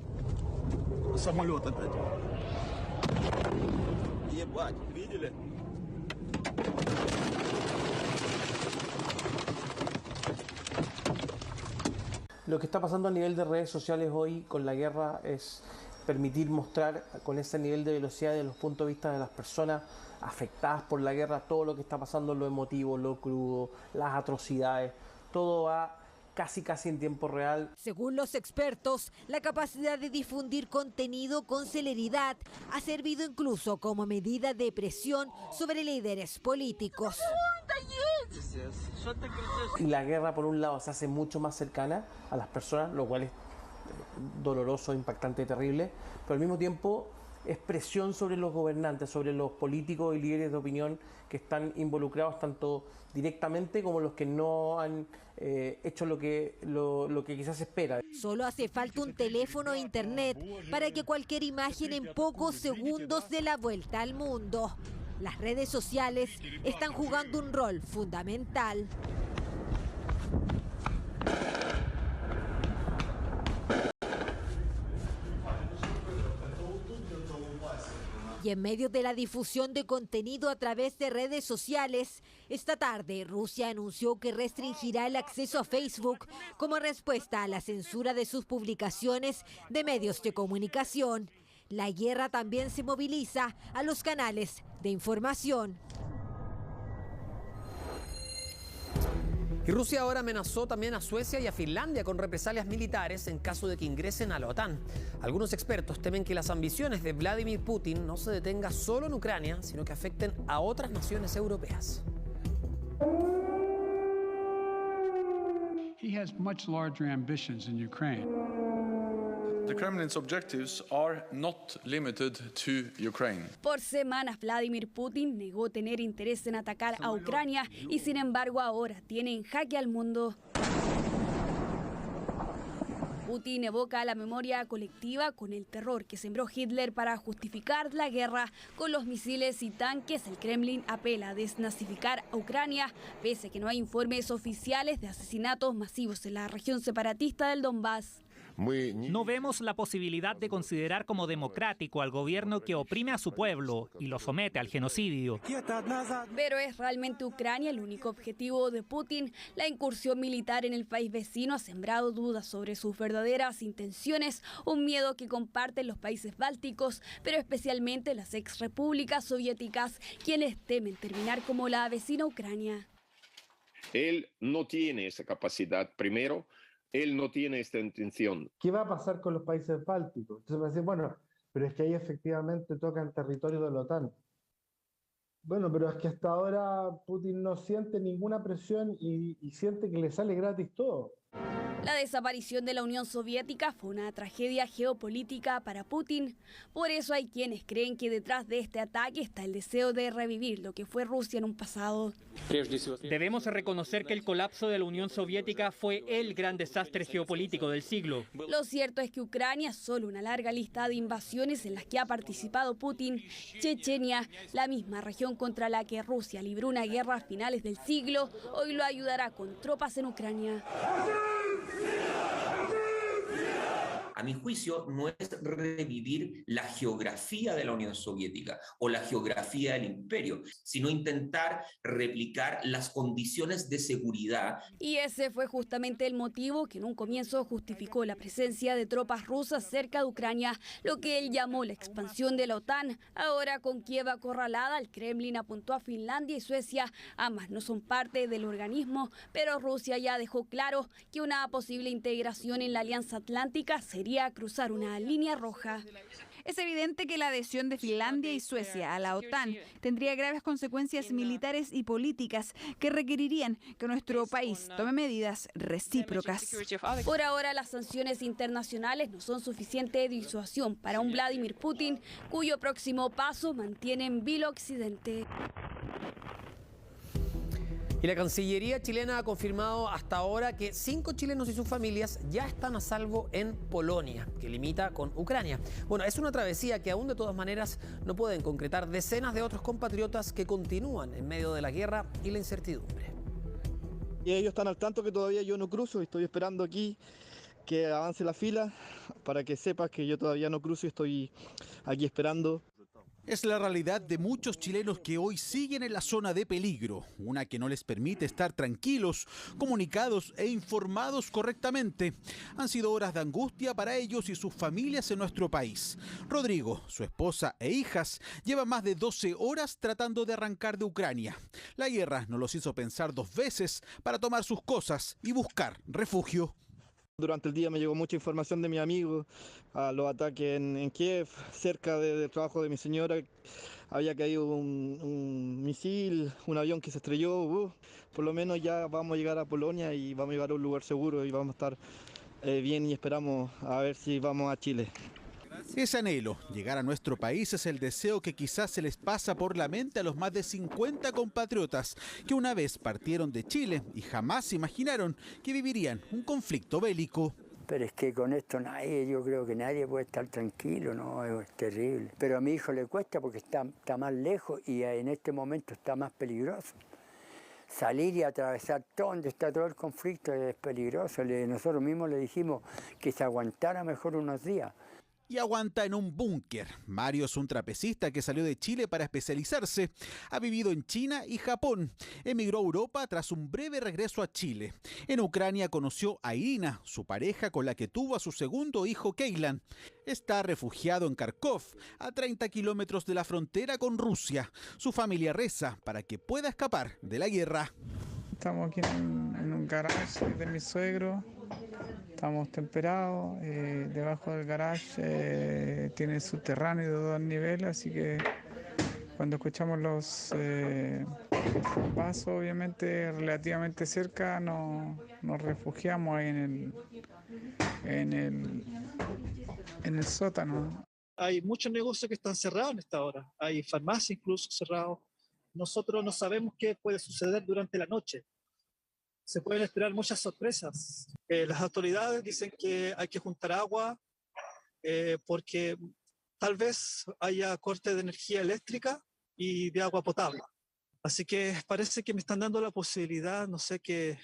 Lo que está pasando a nivel de redes sociales hoy con la guerra es permitir mostrar con ese nivel de velocidad de los puntos de vista de las personas afectadas por la guerra todo lo que está pasando, lo emotivo, lo crudo, las atrocidades, todo va casi en tiempo real. Según los expertos, la capacidad de difundir contenido con celeridad ha servido incluso como medida de presión sobre líderes políticos. Y la guerra, por un lado, se hace mucho más cercana a las personas, lo cual es doloroso, impactante y terrible, pero al mismo tiempo es presión sobre los gobernantes, sobre los políticos y líderes de opinión que están involucrados tanto directamente como los que no han hecho lo que quizás se espera. Solo hace falta un teléfono e internet para que cualquier imagen en pocos segundos dé la vuelta al mundo. Las redes sociales están jugando un rol fundamental. Y en medio de la difusión de contenido a través de redes sociales, esta tarde Rusia anunció que restringirá el acceso a Facebook como respuesta a la censura de sus publicaciones de medios de comunicación. La guerra también se moviliza a los canales de información. Y Rusia ahora amenazó también a Suecia y a Finlandia con represalias militares en caso de que ingresen a la OTAN. Algunos expertos temen que las ambiciones de Vladimir Putin no se detengan solo en Ucrania, sino que afecten a otras naciones europeas. He has much larger ambitions in Ukraine. The Kremlin's objectives are not limited to Ukraine. Por semanas, Vladimir Putin negó tener interés en atacar a Ucrania y, sin embargo, ahora tiene en jaque al mundo. Putin evoca la memoria colectiva con el terror que sembró Hitler para justificar la guerra con los misiles y tanques. El Kremlin apela a desnazificar a Ucrania, pese a que no hay informes oficiales de asesinatos masivos en la región separatista del Donbass. No vemos la posibilidad de considerar como democrático al gobierno que oprime a su pueblo y lo somete al genocidio. Pero ¿es realmente Ucrania el único objetivo de Putin? La incursión militar en el país vecino ha sembrado dudas sobre sus verdaderas intenciones, un miedo que comparten los países bálticos, pero especialmente las exrepúblicas soviéticas, quienes temen terminar como la vecina Ucrania. Él no tiene esa capacidad, primero. Él no tiene esta intención. ¿Qué va a pasar con los países bálticos? Entonces me dicen, bueno, pero es que ahí efectivamente tocan territorio de la OTAN. Bueno, pero es que hasta ahora Putin no siente ninguna presión y siente que le sale gratis todo. La desaparición de la Unión Soviética fue una tragedia geopolítica para Putin. Por eso hay quienes creen que detrás de este ataque está el deseo de revivir lo que fue Rusia en un pasado. Debemos reconocer que el colapso de la Unión Soviética fue el gran desastre geopolítico del siglo. Lo cierto es que Ucrania es solo una larga lista de invasiones en las que ha participado Putin. Chechenia, la misma región contra la que Rusia libró una guerra a finales del siglo, hoy lo ayudará con tropas en Ucrania. a mi juicio, no es revivir la geografía de la Unión Soviética o la geografía del imperio, sino intentar replicar las condiciones de seguridad. Y ese fue justamente el motivo que en un comienzo justificó la presencia de tropas rusas cerca de Ucrania, lo que él llamó la expansión de la OTAN. Ahora, con Kiev acorralada, el Kremlin apuntó a Finlandia y Suecia. Ambas no son parte del organismo, pero Rusia ya dejó claro que una posible integración en la Alianza Atlántica sería cruzar una línea roja. Es evidente que la adhesión de Finlandia y Suecia a la OTAN tendría graves consecuencias militares y políticas que requerirían que nuestro país tome medidas recíprocas. Por ahora, las sanciones internacionales no son suficiente disuasión para un Vladimir Putin, cuyo próximo paso mantiene en vilo Occidente. Y la Cancillería chilena ha confirmado hasta ahora que 5 chilenos y sus familias ya están a salvo en Polonia, que limita con Ucrania. Bueno, es una travesía que aún de todas maneras no pueden concretar decenas de otros compatriotas que continúan en medio de la guerra y la incertidumbre. Y ellos están al tanto que todavía yo no cruzo, estoy esperando aquí que avance la fila para que sepas que yo todavía no cruzo y estoy aquí esperando. Es la realidad de muchos chilenos que hoy siguen en la zona de peligro, una que no les permite estar tranquilos, comunicados e informados correctamente. Han sido horas de angustia para ellos y sus familias en nuestro país. Rodrigo, su esposa e hijas llevan más de 12 horas tratando de arrancar de Ucrania. La guerra no los hizo pensar 2 veces para tomar sus cosas y buscar refugio. Durante el día me llegó mucha información de mi amigo, a los ataques en Kiev, cerca del trabajo de mi señora, había caído un misil, un avión que se estrelló. Por lo menos ya vamos a llegar a Polonia y vamos a llegar a un lugar seguro y vamos a estar bien y esperamos a ver si vamos a Chile. Ese anhelo, llegar a nuestro país, es el deseo que quizás se les pasa por la mente a los más de 50 compatriotas que una vez partieron de Chile y jamás imaginaron que vivirían un conflicto bélico. Pero es que con esto yo creo que nadie puede estar tranquilo, ¿no? Es terrible. Pero a mi hijo le cuesta porque está más lejos y en este momento está más peligroso. Salir y atravesar donde está todo el conflicto es peligroso. Nosotros mismos le dijimos que se aguantara mejor unos días. Y aguanta en un búnker. Mario es un trapecista que salió de Chile para especializarse. Ha vivido en China y Japón. Emigró a Europa tras un breve regreso a Chile. En Ucrania conoció a Irina, su pareja con la que tuvo a su segundo hijo, Keilan. Está refugiado en Kharkov, a 30 kilómetros de la frontera con Rusia. Su familia reza para que pueda escapar de la guerra. Estamos aquí en un garage de mi suegro. Estamos temperados, debajo del garage tiene subterráneo de 2 niveles, así que cuando escuchamos los pasos, obviamente relativamente cerca, nos refugiamos ahí en el sótano. Hay muchos negocios que están cerrados en esta hora, hay farmacias incluso cerradas. Nosotros no sabemos qué puede suceder durante la noche. Se pueden esperar muchas sorpresas. Las autoridades dicen que hay que juntar agua porque tal vez haya corte de energía eléctrica y de agua potable. Así que parece que me están dando la posibilidad, no sé, que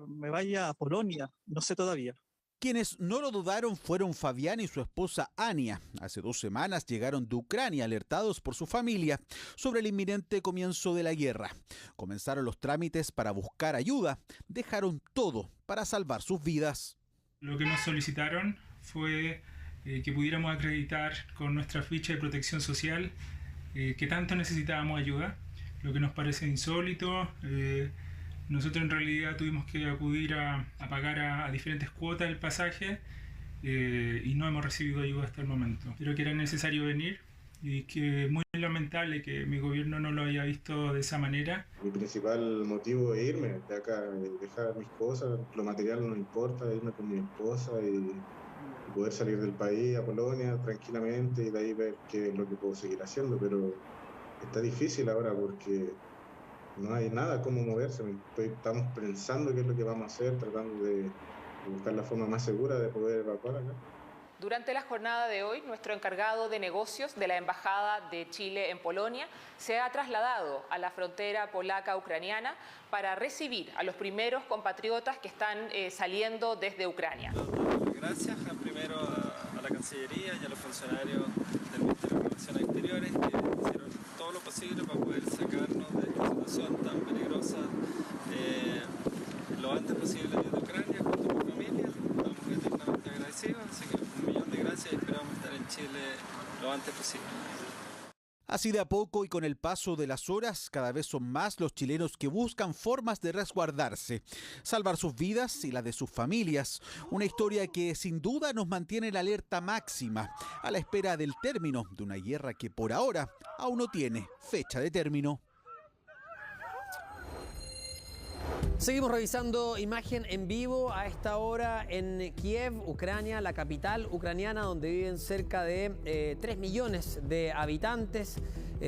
me vaya a Polonia, no sé todavía. Quienes no lo dudaron fueron Fabián y su esposa Ania. Hace 2 semanas llegaron de Ucrania alertados por su familia sobre el inminente comienzo de la guerra. Comenzaron los trámites para buscar ayuda. Dejaron todo para salvar sus vidas. Lo que nos solicitaron fue que pudiéramos acreditar con nuestra ficha de protección social que tanto necesitábamos ayuda, lo que nos parece insólito. Nosotros en realidad tuvimos que acudir a pagar a diferentes cuotas el pasaje y no hemos recibido ayuda hasta el momento. Creo que era necesario venir y que es muy lamentable que mi gobierno no lo haya visto de esa manera. Mi principal motivo es irme de acá, dejar mis cosas, lo material no importa, irme con mi esposa y poder salir del país a Polonia tranquilamente y de ahí ver qué es lo que puedo seguir haciendo, pero está difícil ahora porque no hay nada cómo moverse. Estamos pensando qué es lo que vamos a hacer, tratando de buscar la forma más segura de poder evacuar acá. Durante la jornada de hoy, nuestro encargado de negocios de la Embajada de Chile en Polonia se ha trasladado a la frontera polaca-ucraniana para recibir a los primeros compatriotas que están saliendo desde Ucrania. gracias primero a la Cancillería y a los funcionarios del Ministerio de Relaciones Exteriores que hicieron todo lo posible para poder sacarnos de esta situación tan peligrosa lo antes posible desde Ucrania junto a mi familia. Estamos eternamente agradecidos, así que 1.000.000 de gracias y esperamos estar en Chile lo antes posible. Así de a poco y con el paso de las horas, cada vez son más los chilenos que buscan formas de resguardarse, salvar sus vidas y las de sus familias. Una historia que sin duda nos mantiene en alerta máxima, a la espera del término de una guerra que por ahora aún no tiene fecha de término. Seguimos revisando imagen en vivo a esta hora en Kiev, Ucrania, la capital ucraniana, donde viven cerca de 3 millones de habitantes,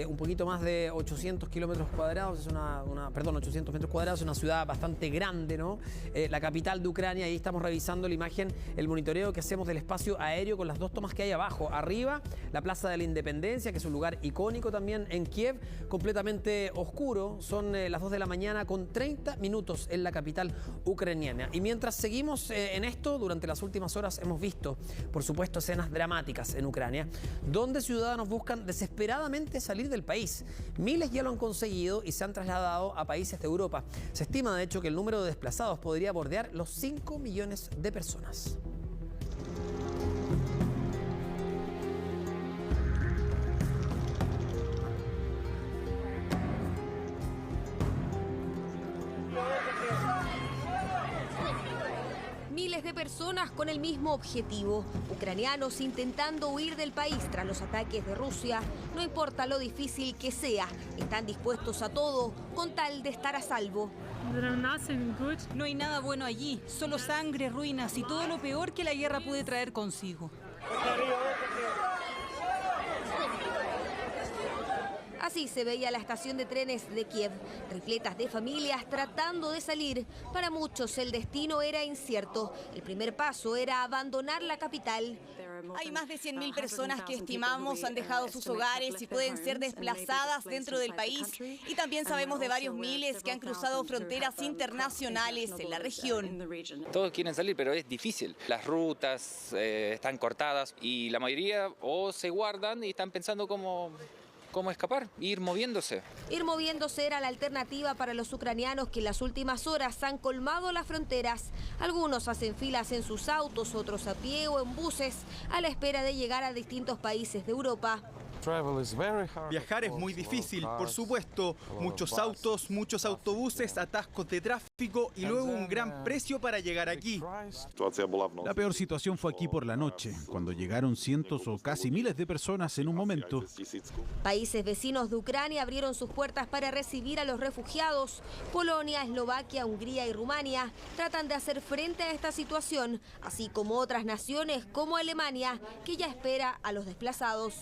un poquito más de 800 kilómetros cuadrados, es 800 metros cuadrados, es una ciudad bastante grande, ¿no? La capital de Ucrania, ahí estamos revisando la imagen, el monitoreo que hacemos del espacio aéreo con las dos tomas que hay abajo. Arriba, la Plaza de la Independencia, que es un lugar icónico también en Kiev, completamente oscuro, son las 2 de la mañana con 30 minutos en la capital ucraniana. Y mientras seguimos en esto, durante las últimas horas hemos visto, por supuesto, escenas dramáticas en Ucrania, donde ciudadanos buscan desesperadamente salir del país. Miles ya lo han conseguido y se han trasladado a países de Europa. Se estima, de hecho, que el número de desplazados podría bordear los 5 millones de personas. Miles de personas con el mismo objetivo. Ucranianos intentando huir del país tras los ataques de Rusia. No importa lo difícil que sea, están dispuestos a todo con tal de estar a salvo. No hay nada bueno allí, solo sangre, ruinas y todo lo peor que la guerra puede traer consigo. Así se veía la estación de trenes de Kiev, repletas de familias tratando de salir. Para muchos el destino era incierto. El primer paso era abandonar la capital. Hay más de 100.000 personas que estimamos han dejado sus hogares y pueden ser desplazadas dentro del país. Y también sabemos de varios miles que han cruzado fronteras internacionales en la región. Todos quieren salir, pero es difícil. Las rutas están cortadas y la mayoría o se guardan y están pensando cómo escapar, ir moviéndose. Ir moviéndose era la alternativa para los ucranianos que en las últimas horas han colmado las fronteras. Algunos hacen filas en sus autos, otros a pie o en buses, a la espera de llegar a distintos países de Europa. Viajar es muy difícil, por supuesto. Muchos autos, muchos autobuses, atascos de tráfico y luego un gran precio para llegar aquí. La peor situación fue aquí por la noche, cuando llegaron cientos o casi miles de personas en un momento. Países vecinos de Ucrania abrieron sus puertas para recibir a los refugiados. Polonia, Eslovaquia, Hungría y Rumania tratan de hacer frente a esta situación, así como otras naciones como Alemania, que ya espera a los desplazados.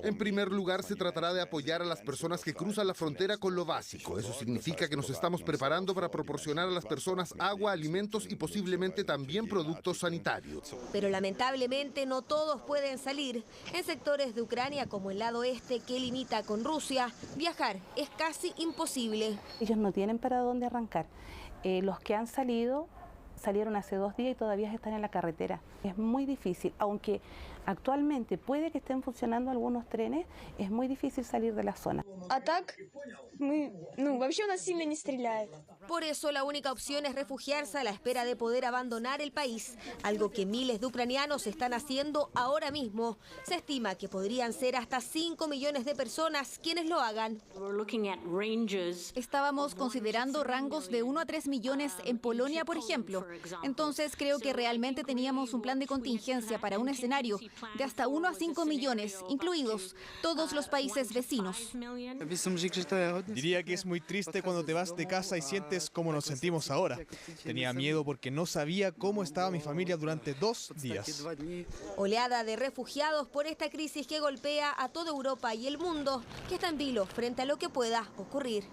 En primer lugar, se tratará de apoyar a las personas que cruzan la frontera con lo básico. Eso significa que nos estamos preparando para proporcionar a las personas agua, alimentos y posiblemente también productos sanitarios. Pero lamentablemente no todos pueden salir. En sectores de Ucrania, como el lado este que limita con Rusia, viajar es casi imposible. Ellos no tienen para dónde arrancar. Los que han salido, salieron hace 2 días y todavía están en la carretera. Es muy difícil, aunque actualmente puede que estén funcionando algunos trenes, es muy difícil salir de la zona. Por eso la única opción es refugiarse a la espera de poder abandonar el país, algo que miles de ucranianos están haciendo ahora mismo. Se estima que podrían ser hasta 5 millones de personas quienes lo hagan. Estábamos considerando rangos de 1 a 3 millones en Polonia, por ejemplo. Entonces creo que realmente teníamos un plan de contingencia para un escenario de hasta 1 a 5 millones, incluidos todos los países vecinos. Diría que es muy triste cuando te vas de casa y sientes como nos sentimos ahora. Tenía miedo porque no sabía cómo estaba mi familia durante 2 días. Oleada de refugiados por esta crisis que golpea a toda Europa y el mundo, que está en vilo frente a lo que pueda ocurrir.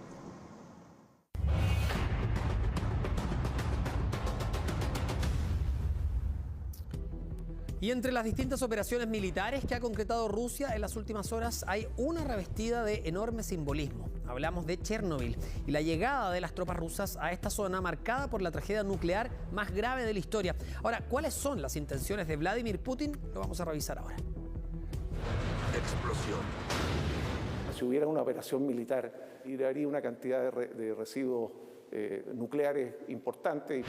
Y entre las distintas operaciones militares que ha concretado Rusia en las últimas horas hay una revestida de enorme simbolismo. Hablamos de Chernobyl y la llegada de las tropas rusas a esta zona marcada por la tragedia nuclear más grave de la historia. Ahora, ¿cuáles son las intenciones de Vladimir Putin? Lo vamos a revisar ahora. Explosión. Si hubiera una operación militar, liberaría una cantidad de residuos nucleares importante.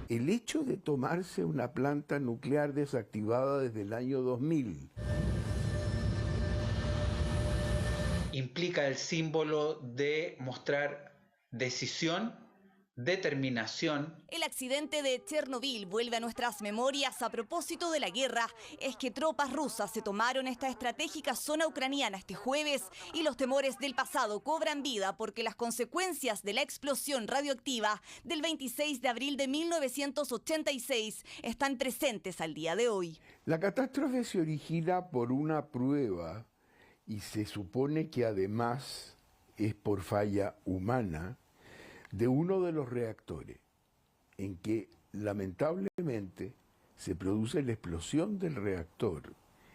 El hecho de tomarse una planta nuclear desactivada desde el año 2000 implica el símbolo de mostrar decisión, determinación. El accidente de Chernobyl vuelve a nuestras memorias a propósito de la guerra. Es que tropas rusas se tomaron esta estratégica zona ucraniana este jueves y los temores del pasado cobran vida porque las consecuencias de la explosión radioactiva del 26 de abril de 1986 están presentes al día de hoy. La catástrofe se origina por una prueba y se supone que además es por falla humana de uno de los reactores, en que lamentablemente se produce la explosión del reactor,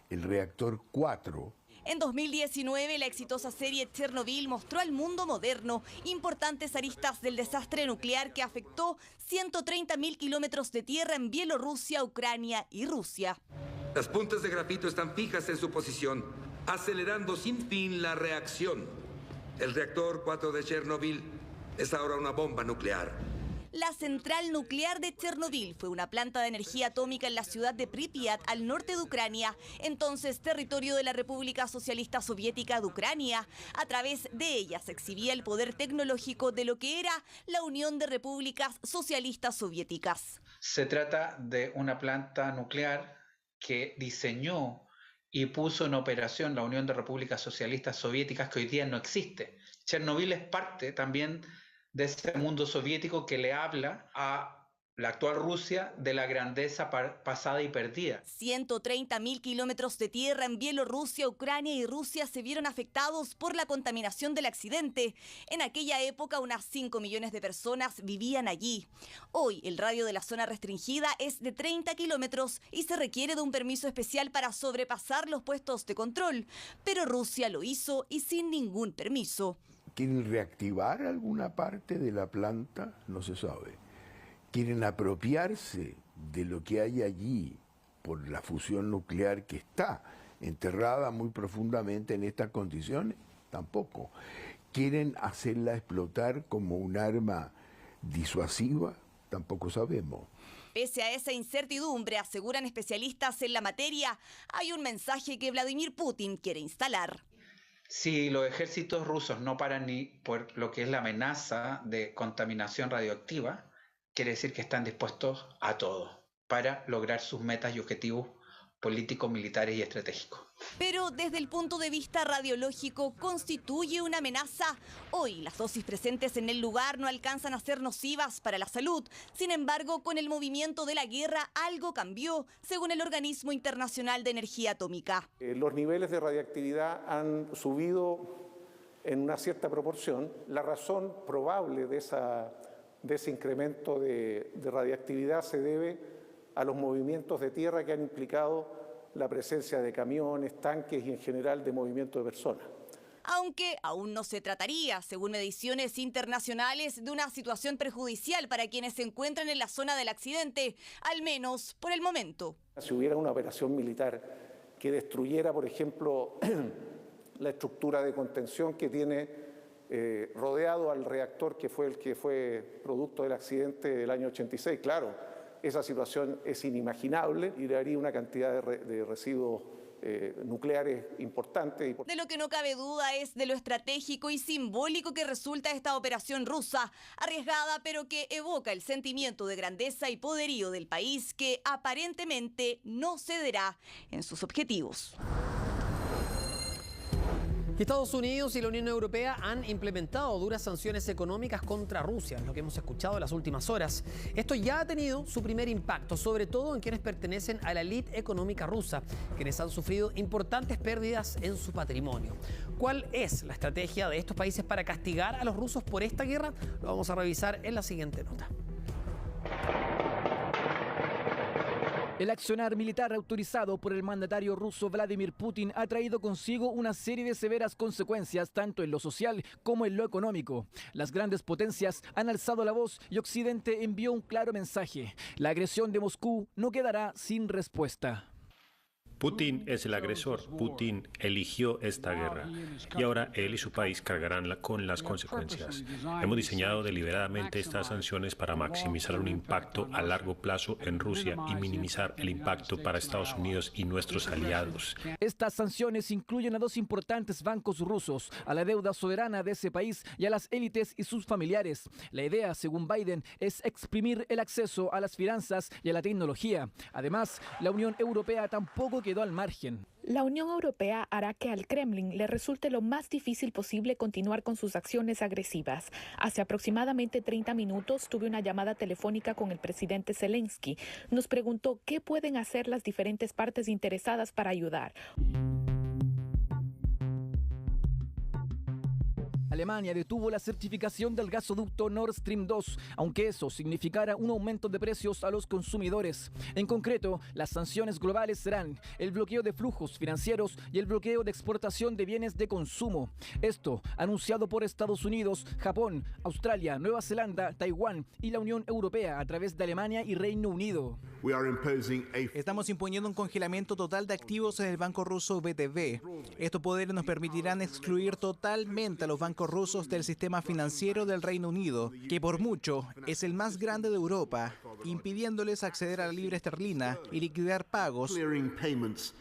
el reactor 4. En 2019, la exitosa serie Chernobyl mostró al mundo moderno importantes aristas del desastre nuclear que afectó 130.000 kilómetros de tierra en Bielorrusia, Ucrania y Rusia. Las puntas de grafito están fijas en su posición, acelerando sin fin la reacción. El reactor 4 de Chernobyl es ahora una bomba nuclear. La central nuclear de Chernobyl fue una planta de energía atómica en la ciudad de Pripyat, al norte de Ucrania, entonces territorio de la República Socialista Soviética de Ucrania. A través de ella se exhibía el poder tecnológico de lo que era la Unión de Repúblicas Socialistas Soviéticas. Se trata de una planta nuclear que diseñó y puso en operación la Unión de Repúblicas Socialistas Soviéticas, que hoy día no existe. Chernobyl es parte también de ese mundo soviético que le habla a la actual Rusia de la grandeza pasada y perdida. 130.000 kilómetros de tierra en Bielorrusia, Ucrania y Rusia se vieron afectados por la contaminación del accidente. En aquella época, unas 5 millones de personas vivían allí. Hoy, el radio de la zona restringida es de 30 kilómetros y se requiere de un permiso especial para sobrepasar los puestos de control. Pero Rusia lo hizo y sin ningún permiso. ¿Quieren reactivar alguna parte de la planta? No se sabe. ¿Quieren apropiarse de lo que hay allí por la fusión nuclear que está enterrada muy profundamente en estas condiciones? Tampoco. ¿Quieren hacerla explotar como un arma disuasiva? Tampoco sabemos. Pese a esa incertidumbre, aseguran especialistas en la materia, hay un mensaje que Vladimir Putin quiere instalar. Si los ejércitos rusos no paran ni por lo que es la amenaza de contaminación radioactiva, quiere decir que están dispuestos a todo para lograr sus metas y objetivos políticos, militares y estratégicos. Pero desde el punto de vista radiológico, ¿constituye una amenaza? Hoy las dosis presentes en el lugar no alcanzan a ser nocivas para la salud. Sin embargo, con el movimiento de la guerra, algo cambió, según el Organismo Internacional de Energía Atómica. Los niveles de radiactividad han subido en una cierta proporción. La razón probable de ese incremento de radiactividad se debe a los movimientos de tierra que han implicado la presencia de camiones, tanques y en general de movimiento de personas. Aunque aún no se trataría, según mediciones internacionales, de una situación perjudicial para quienes se encuentran en la zona del accidente, al menos por el momento. Si hubiera una operación militar que destruyera, por ejemplo, la estructura de contención que tiene rodeado al reactor que fue producto del accidente del año 86, claro, esa situación es inimaginable y le daría una cantidad de residuos nucleares importante. De lo que no cabe duda es de lo estratégico y simbólico que resulta esta operación rusa, arriesgada pero que evoca el sentimiento de grandeza y poderío del país que aparentemente no cederá en sus objetivos. Estados Unidos y la Unión Europea han implementado duras sanciones económicas contra Rusia, es lo que hemos escuchado en las últimas horas. Esto ya ha tenido su primer impacto, sobre todo en quienes pertenecen a la élite económica rusa, quienes han sufrido importantes pérdidas en su patrimonio. ¿Cuál es la estrategia de estos países para castigar a los rusos por esta guerra? Lo vamos a revisar en la siguiente nota. El accionar militar autorizado por el mandatario ruso Vladimir Putin ha traído consigo una serie de severas consecuencias tanto en lo social como en lo económico. Las grandes potencias han alzado la voz y Occidente envió un claro mensaje: la agresión de Moscú no quedará sin respuesta. Putin es el agresor, Putin eligió esta guerra y ahora él y su país cargarán con las consecuencias. Hemos diseñado deliberadamente estas sanciones para maximizar un impacto a largo plazo en Rusia y minimizar el impacto para Estados Unidos y nuestros aliados. Estas sanciones incluyen a dos importantes bancos rusos, a la deuda soberana de ese país y a las élites y sus familiares. La idea, según Biden, es exprimir el acceso a las finanzas y a la tecnología. Además, la Unión Europea tampoco quedó al margen. La Unión Europea hará que al Kremlin le resulte lo más difícil posible continuar con sus acciones agresivas. Hace aproximadamente 30 minutos tuve una llamada telefónica con el presidente Zelensky. Nos preguntó qué pueden hacer las diferentes partes interesadas para ayudar. Alemania detuvo la certificación del gasoducto Nord Stream 2, aunque eso significara un aumento de precios a los consumidores. En concreto, las sanciones globales serán el bloqueo de flujos financieros y el bloqueo de exportación de bienes de consumo. Esto anunciado por Estados Unidos, Japón, Australia, Nueva Zelanda, Taiwán y la Unión Europea a través de Alemania y Reino Unido. Estamos imponiendo un congelamiento total de activos en el banco ruso VTB. Estos poderes nos permitirán excluir totalmente a los bancos rusos del sistema financiero del Reino Unido, que por mucho es el más grande de Europa, impidiéndoles acceder a la libra esterlina y liquidar pagos.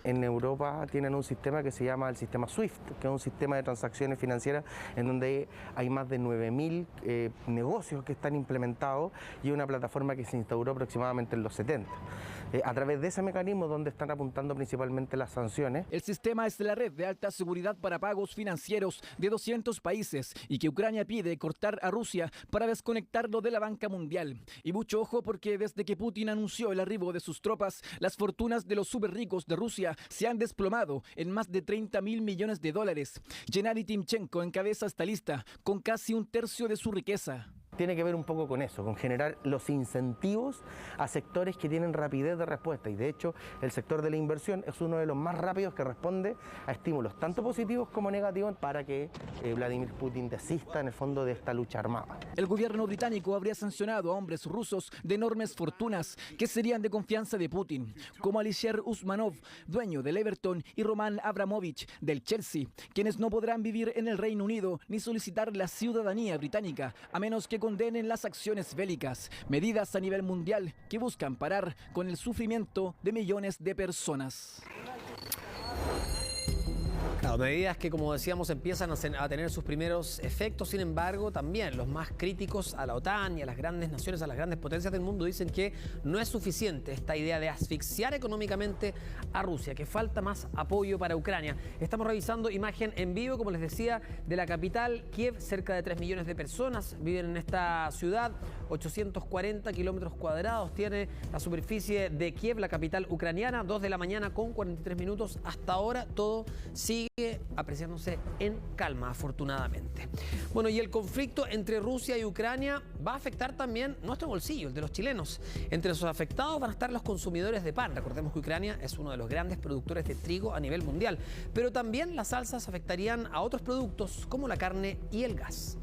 En Europa tienen un sistema que se llama el sistema SWIFT, que es un sistema de transacciones financieras en donde hay más de 9.000 negocios que están implementados y una plataforma que se instauró aproximadamente en los 70. A través de ese mecanismo donde están apuntando principalmente las sanciones. El sistema es la red de alta seguridad para pagos financieros de 200 países y que Ucrania pide cortar a Rusia para desconectarlo de la banca mundial. Y mucho ojo porque desde que Putin anunció el arribo de sus tropas, las fortunas de los superricos de Rusia se han desplomado en más de 30.000 millones de dólares. Gennady Timchenko encabeza esta lista con casi un tercio de su riqueza. Tiene que ver un poco con eso, con generar los incentivos a sectores que tienen rapidez de respuesta y de hecho el sector de la inversión es uno de los más rápidos que responde a estímulos tanto positivos como negativos para que Vladimir Putin desista en el fondo de esta lucha armada. El gobierno británico habría sancionado a hombres rusos de enormes fortunas que serían de confianza de Putin, como Alisher Usmanov, dueño del Everton, y Roman Abramovich del Chelsea, quienes no podrán vivir en el Reino Unido ni solicitar la ciudadanía británica a menos que condenen las acciones bélicas, medidas a nivel mundial que buscan parar con el sufrimiento de millones de personas. Claro, medidas que, como decíamos, empiezan a tener sus primeros efectos. Sin embargo, también los más críticos a la OTAN y a las grandes naciones, a las grandes potencias del mundo, dicen que no es suficiente esta idea de asfixiar económicamente a Rusia, que falta más apoyo para Ucrania. Estamos revisando imagen en vivo, como les decía, de la capital, Kiev. Cerca de 3 millones de personas viven en esta ciudad. 840 kilómetros cuadrados tiene la superficie de Kiev, la capital ucraniana. 2 de la mañana con 43 minutos. Hasta ahora todo sigue apreciándose en calma, afortunadamente. Bueno, y el conflicto entre Rusia y Ucrania va a afectar también nuestro bolsillo, el de los chilenos. Entre los afectados van a estar los consumidores de pan. Recordemos que Ucrania es uno de los grandes productores de trigo a nivel mundial, pero también las alzas afectarían a otros productos como la carne y el gas.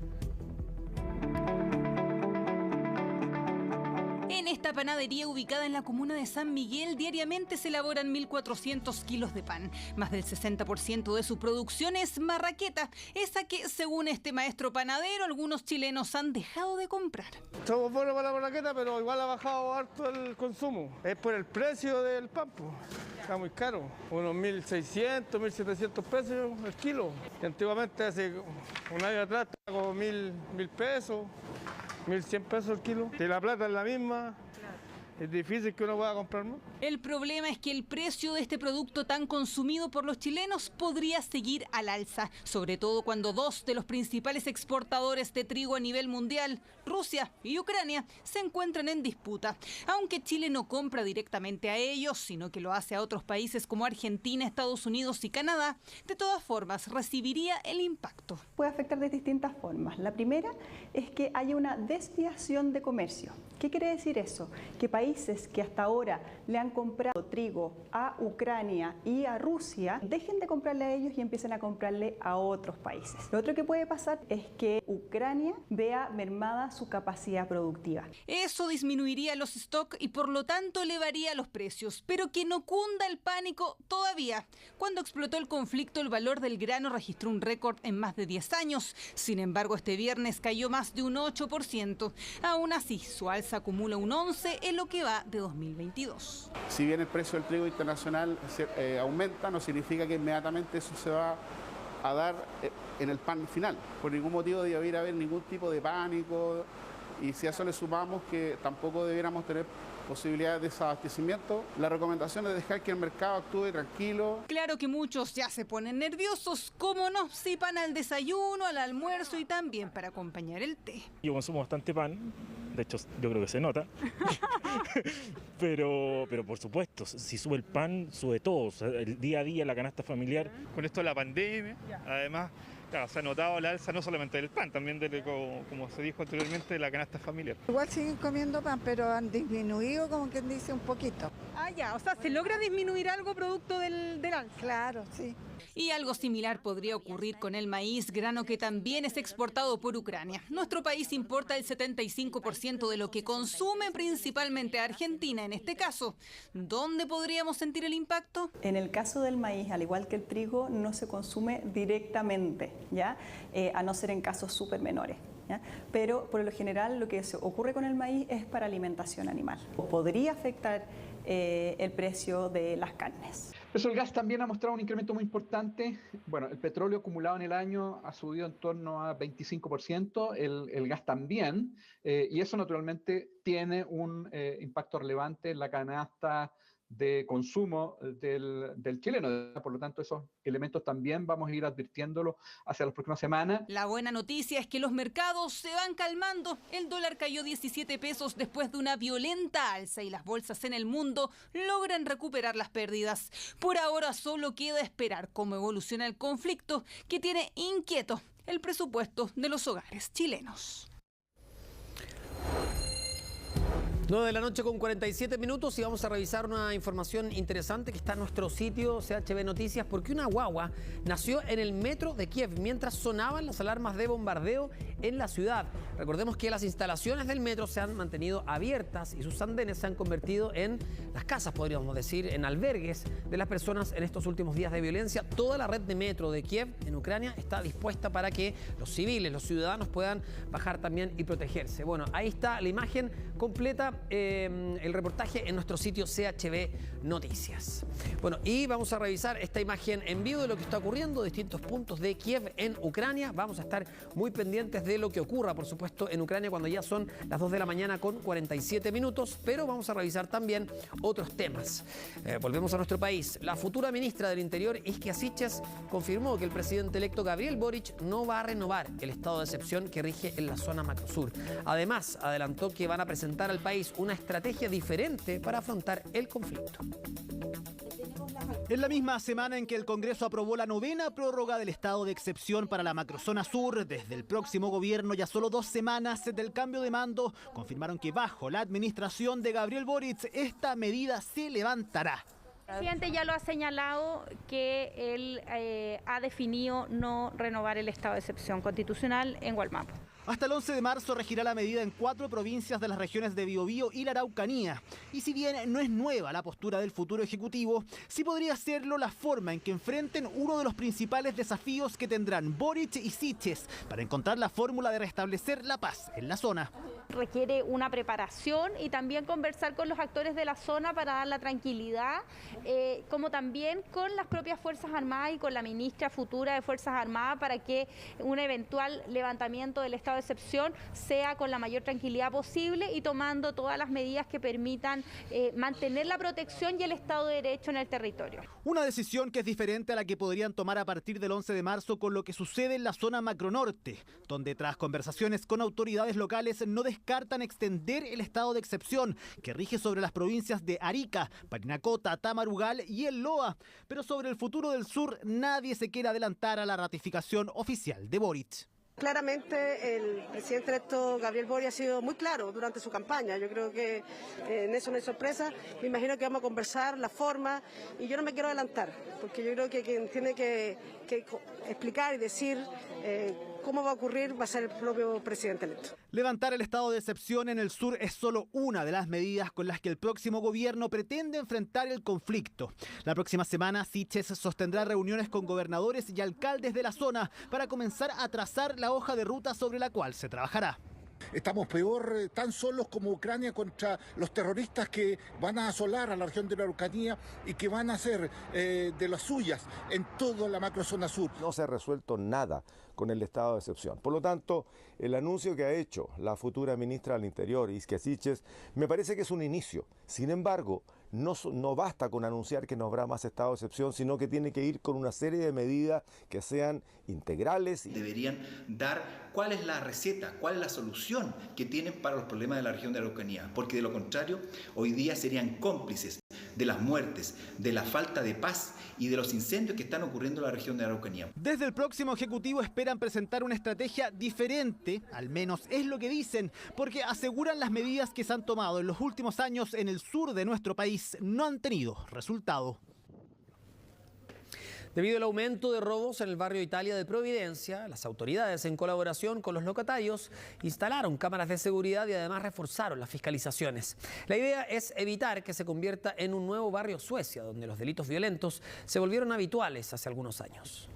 En esta panadería ubicada en la comuna de San Miguel, diariamente se elaboran 1.400 kilos de pan. Más del 60% de su producción es marraqueta, esa que, según este maestro panadero, algunos chilenos han dejado de comprar. Somos buenos para la marraqueta, pero igual ha bajado harto el consumo. Es por el precio del pan, pues. Está muy caro, unos 1.600, 1.700 pesos el kilo. Y antiguamente, hace un año atrás, estaba como 1.000 pesos. 1.100 pesos el kilo. Si la plata es la misma, es difícil que uno pueda comprar más. El problema es que el precio de este producto tan consumido por los chilenos podría seguir al alza, sobre todo cuando dos de los principales exportadores de trigo a nivel mundial, Rusia y Ucrania, se encuentran en disputa. Aunque Chile no compra directamente a ellos, sino que lo hace a otros países como Argentina, Estados Unidos y Canadá, de todas formas recibiría el impacto. Puede afectar de distintas formas. La primera es que haya una desviación de comercio. ¿Qué quiere decir eso? Que países que hasta ahora le han comprado trigo a Ucrania y a Rusia, dejen de comprarle a ellos y empiecen a comprarle a otros países. Lo otro que puede pasar es que Ucrania vea mermada su capacidad productiva. Eso disminuiría los stocks y por lo tanto elevaría los precios, pero que no cunda el pánico todavía. Cuando explotó el conflicto, el valor del grano registró un récord en más de 10 años. Sin embargo, este viernes cayó más de un 8%. Aún así, su alza acumula un 11% en lo que va de 2022. Si bien el precio del trigo internacional aumenta, no significa que inmediatamente eso se va a dar en el pan final. Por ningún motivo debería haber ningún tipo de pánico, y si a eso le sumamos que tampoco debiéramos tener posibilidades de desabastecimiento, la recomendación es dejar que el mercado actúe tranquilo. Claro que muchos ya se ponen nerviosos, cómo no, si pan al desayuno, al almuerzo y también para acompañar el té. Yo consumo bastante pan, de hecho yo creo que se nota, pero por supuesto, si sube el pan, sube todo, o sea, el día a día, la canasta familiar. Con esto de la pandemia, además, claro, se ha notado la alza no solamente del pan, también como se dijo anteriormente, de la canasta familiar. Igual siguen comiendo pan, pero han disminuido, como quien dice, un poquito. Ah, ya, o sea, ¿se logra disminuir algo producto del alza? Claro, sí. Y algo similar podría ocurrir con el maíz, grano que también es exportado por Ucrania. Nuestro país importa el 75% de lo que consume, principalmente a Argentina en este caso. ¿Dónde podríamos sentir el impacto? En el caso del maíz, al igual que el trigo, no se consume directamente, ¿ya? A no ser en casos súper menores. ¿ya? Pero por lo general lo que ocurre con el maíz es para alimentación animal. Podría afectar el precio de las carnes. El precio del gas también ha mostrado un incremento muy importante. Bueno, el petróleo acumulado en el año ha subido en torno a 25%, el gas también, y eso naturalmente tiene un impacto relevante en la canasta de consumo del chileno. Por lo tanto, esos elementos también vamos a ir advirtiéndolo hacia las próximas semanas. La buena noticia es que los mercados se van calmando. El dólar cayó 17 pesos después de una violenta alza y las bolsas en el mundo logran recuperar las pérdidas. Por ahora solo queda esperar cómo evoluciona el conflicto que tiene inquieto el presupuesto de los hogares chilenos. 9 de la noche con 47 minutos y vamos a revisar una información interesante que está en nuestro sitio CHB Noticias, porque una guagua nació en el metro de Kiev mientras sonaban las alarmas de bombardeo en la ciudad. Recordemos que las instalaciones del metro se han mantenido abiertas y sus andenes se han convertido en las casas, podríamos decir, en albergues de las personas en estos últimos días de violencia. Toda la red de metro de Kiev en Ucrania está dispuesta para que los civiles, los ciudadanos puedan bajar también y protegerse. Bueno, ahí está la imagen completa. El reportaje en nuestro sitio CHB Noticias. Bueno, y vamos a revisar esta imagen en vivo de lo que está ocurriendo en distintos puntos de Kiev en Ucrania. Vamos a estar muy pendientes de lo que ocurra, por supuesto, en Ucrania cuando ya son las 2 de la mañana con 47 minutos, pero vamos a revisar también otros temas. Volvemos a nuestro país. La futura ministra del Interior, Isquia Siches, confirmó que el presidente electo Gabriel Boric no va a renovar el estado de excepción que rige en la zona macrosur. Además, adelantó que van a presentar al país una estrategia diferente para afrontar el conflicto. En la misma semana en que el Congreso aprobó la 9ª prórroga del estado de excepción para la macrozona sur, desde el próximo gobierno, ya solo 2 semanas del cambio de mando, confirmaron que bajo la administración de Gabriel Boric esta medida se levantará. El presidente ya lo ha señalado que él ha definido no renovar el estado de excepción constitucional en Gualmapu. Hasta el 11 de marzo regirá la medida en 4 provincias de las regiones de Biobío y la Araucanía. Y si bien no es nueva la postura del futuro ejecutivo, sí podría serlo la forma en que enfrenten uno de los principales desafíos que tendrán Boric y Siches para encontrar la fórmula de restablecer la paz en la zona. Requiere una preparación y también conversar con los actores de la zona para dar la tranquilidad, como también con las propias Fuerzas Armadas y con la ministra futura de Fuerzas Armadas para que un eventual levantamiento del estado de excepción sea con la mayor tranquilidad posible y tomando todas las medidas que permitan mantener la protección y el Estado de Derecho en el territorio. Una decisión que es diferente a la que podrían tomar a partir del 11 de marzo con lo que sucede en la zona macronorte, donde tras conversaciones con autoridades locales no descartan extender el estado de excepción que rige sobre las provincias de Arica, Parinacota, Tamarugal y El Loa. Pero sobre el futuro del sur nadie se quiere adelantar a la ratificación oficial de Boric. Claramente el presidente electo Gabriel Boric ha sido muy claro durante su campaña. Yo creo que en eso no hay sorpresa. Me imagino que vamos a conversar la forma y yo no me quiero adelantar, porque yo creo que quien tiene que explicar y decir cómo va a ocurrir va a ser el propio presidente electo. Levantar el estado de excepción en el sur es solo una de las medidas con las que el próximo gobierno pretende enfrentar el conflicto. La próxima semana, Siches sostendrá reuniones con gobernadores y alcaldes de la zona para comenzar a trazar la hoja de ruta sobre la cual se trabajará. Estamos peor, tan solos como Ucrania contra los terroristas que van a asolar a la región de la Araucanía y que van a hacer de las suyas en toda la macrozona sur. No se ha resuelto nada con el estado de excepción. Por lo tanto, el anuncio que ha hecho la futura ministra del Interior, Isquia Siches, me parece que es un inicio. Sin embargo, no basta con anunciar que no habrá más estado de excepción, sino que tiene que ir con una serie de medidas que sean integrales. Deberían dar cuál es la receta, cuál es la solución que tienen para los problemas de la región de la Araucanía, porque de lo contrario, hoy día serían cómplices de las muertes, de la falta de paz y de los incendios que están ocurriendo en la región de la Araucanía. Desde el próximo Ejecutivo esperan presentar una estrategia diferente, al menos es lo que dicen, porque aseguran las medidas que se han tomado en los últimos años en el sur de nuestro país no han tenido resultado. Debido al aumento de robos en el barrio Italia de Providencia, las autoridades, en colaboración con los locatarios, instalaron cámaras de seguridad y además reforzaron las fiscalizaciones. La idea es evitar que se convierta en un nuevo barrio Suecia, donde los delitos violentos se volvieron habituales hace algunos años.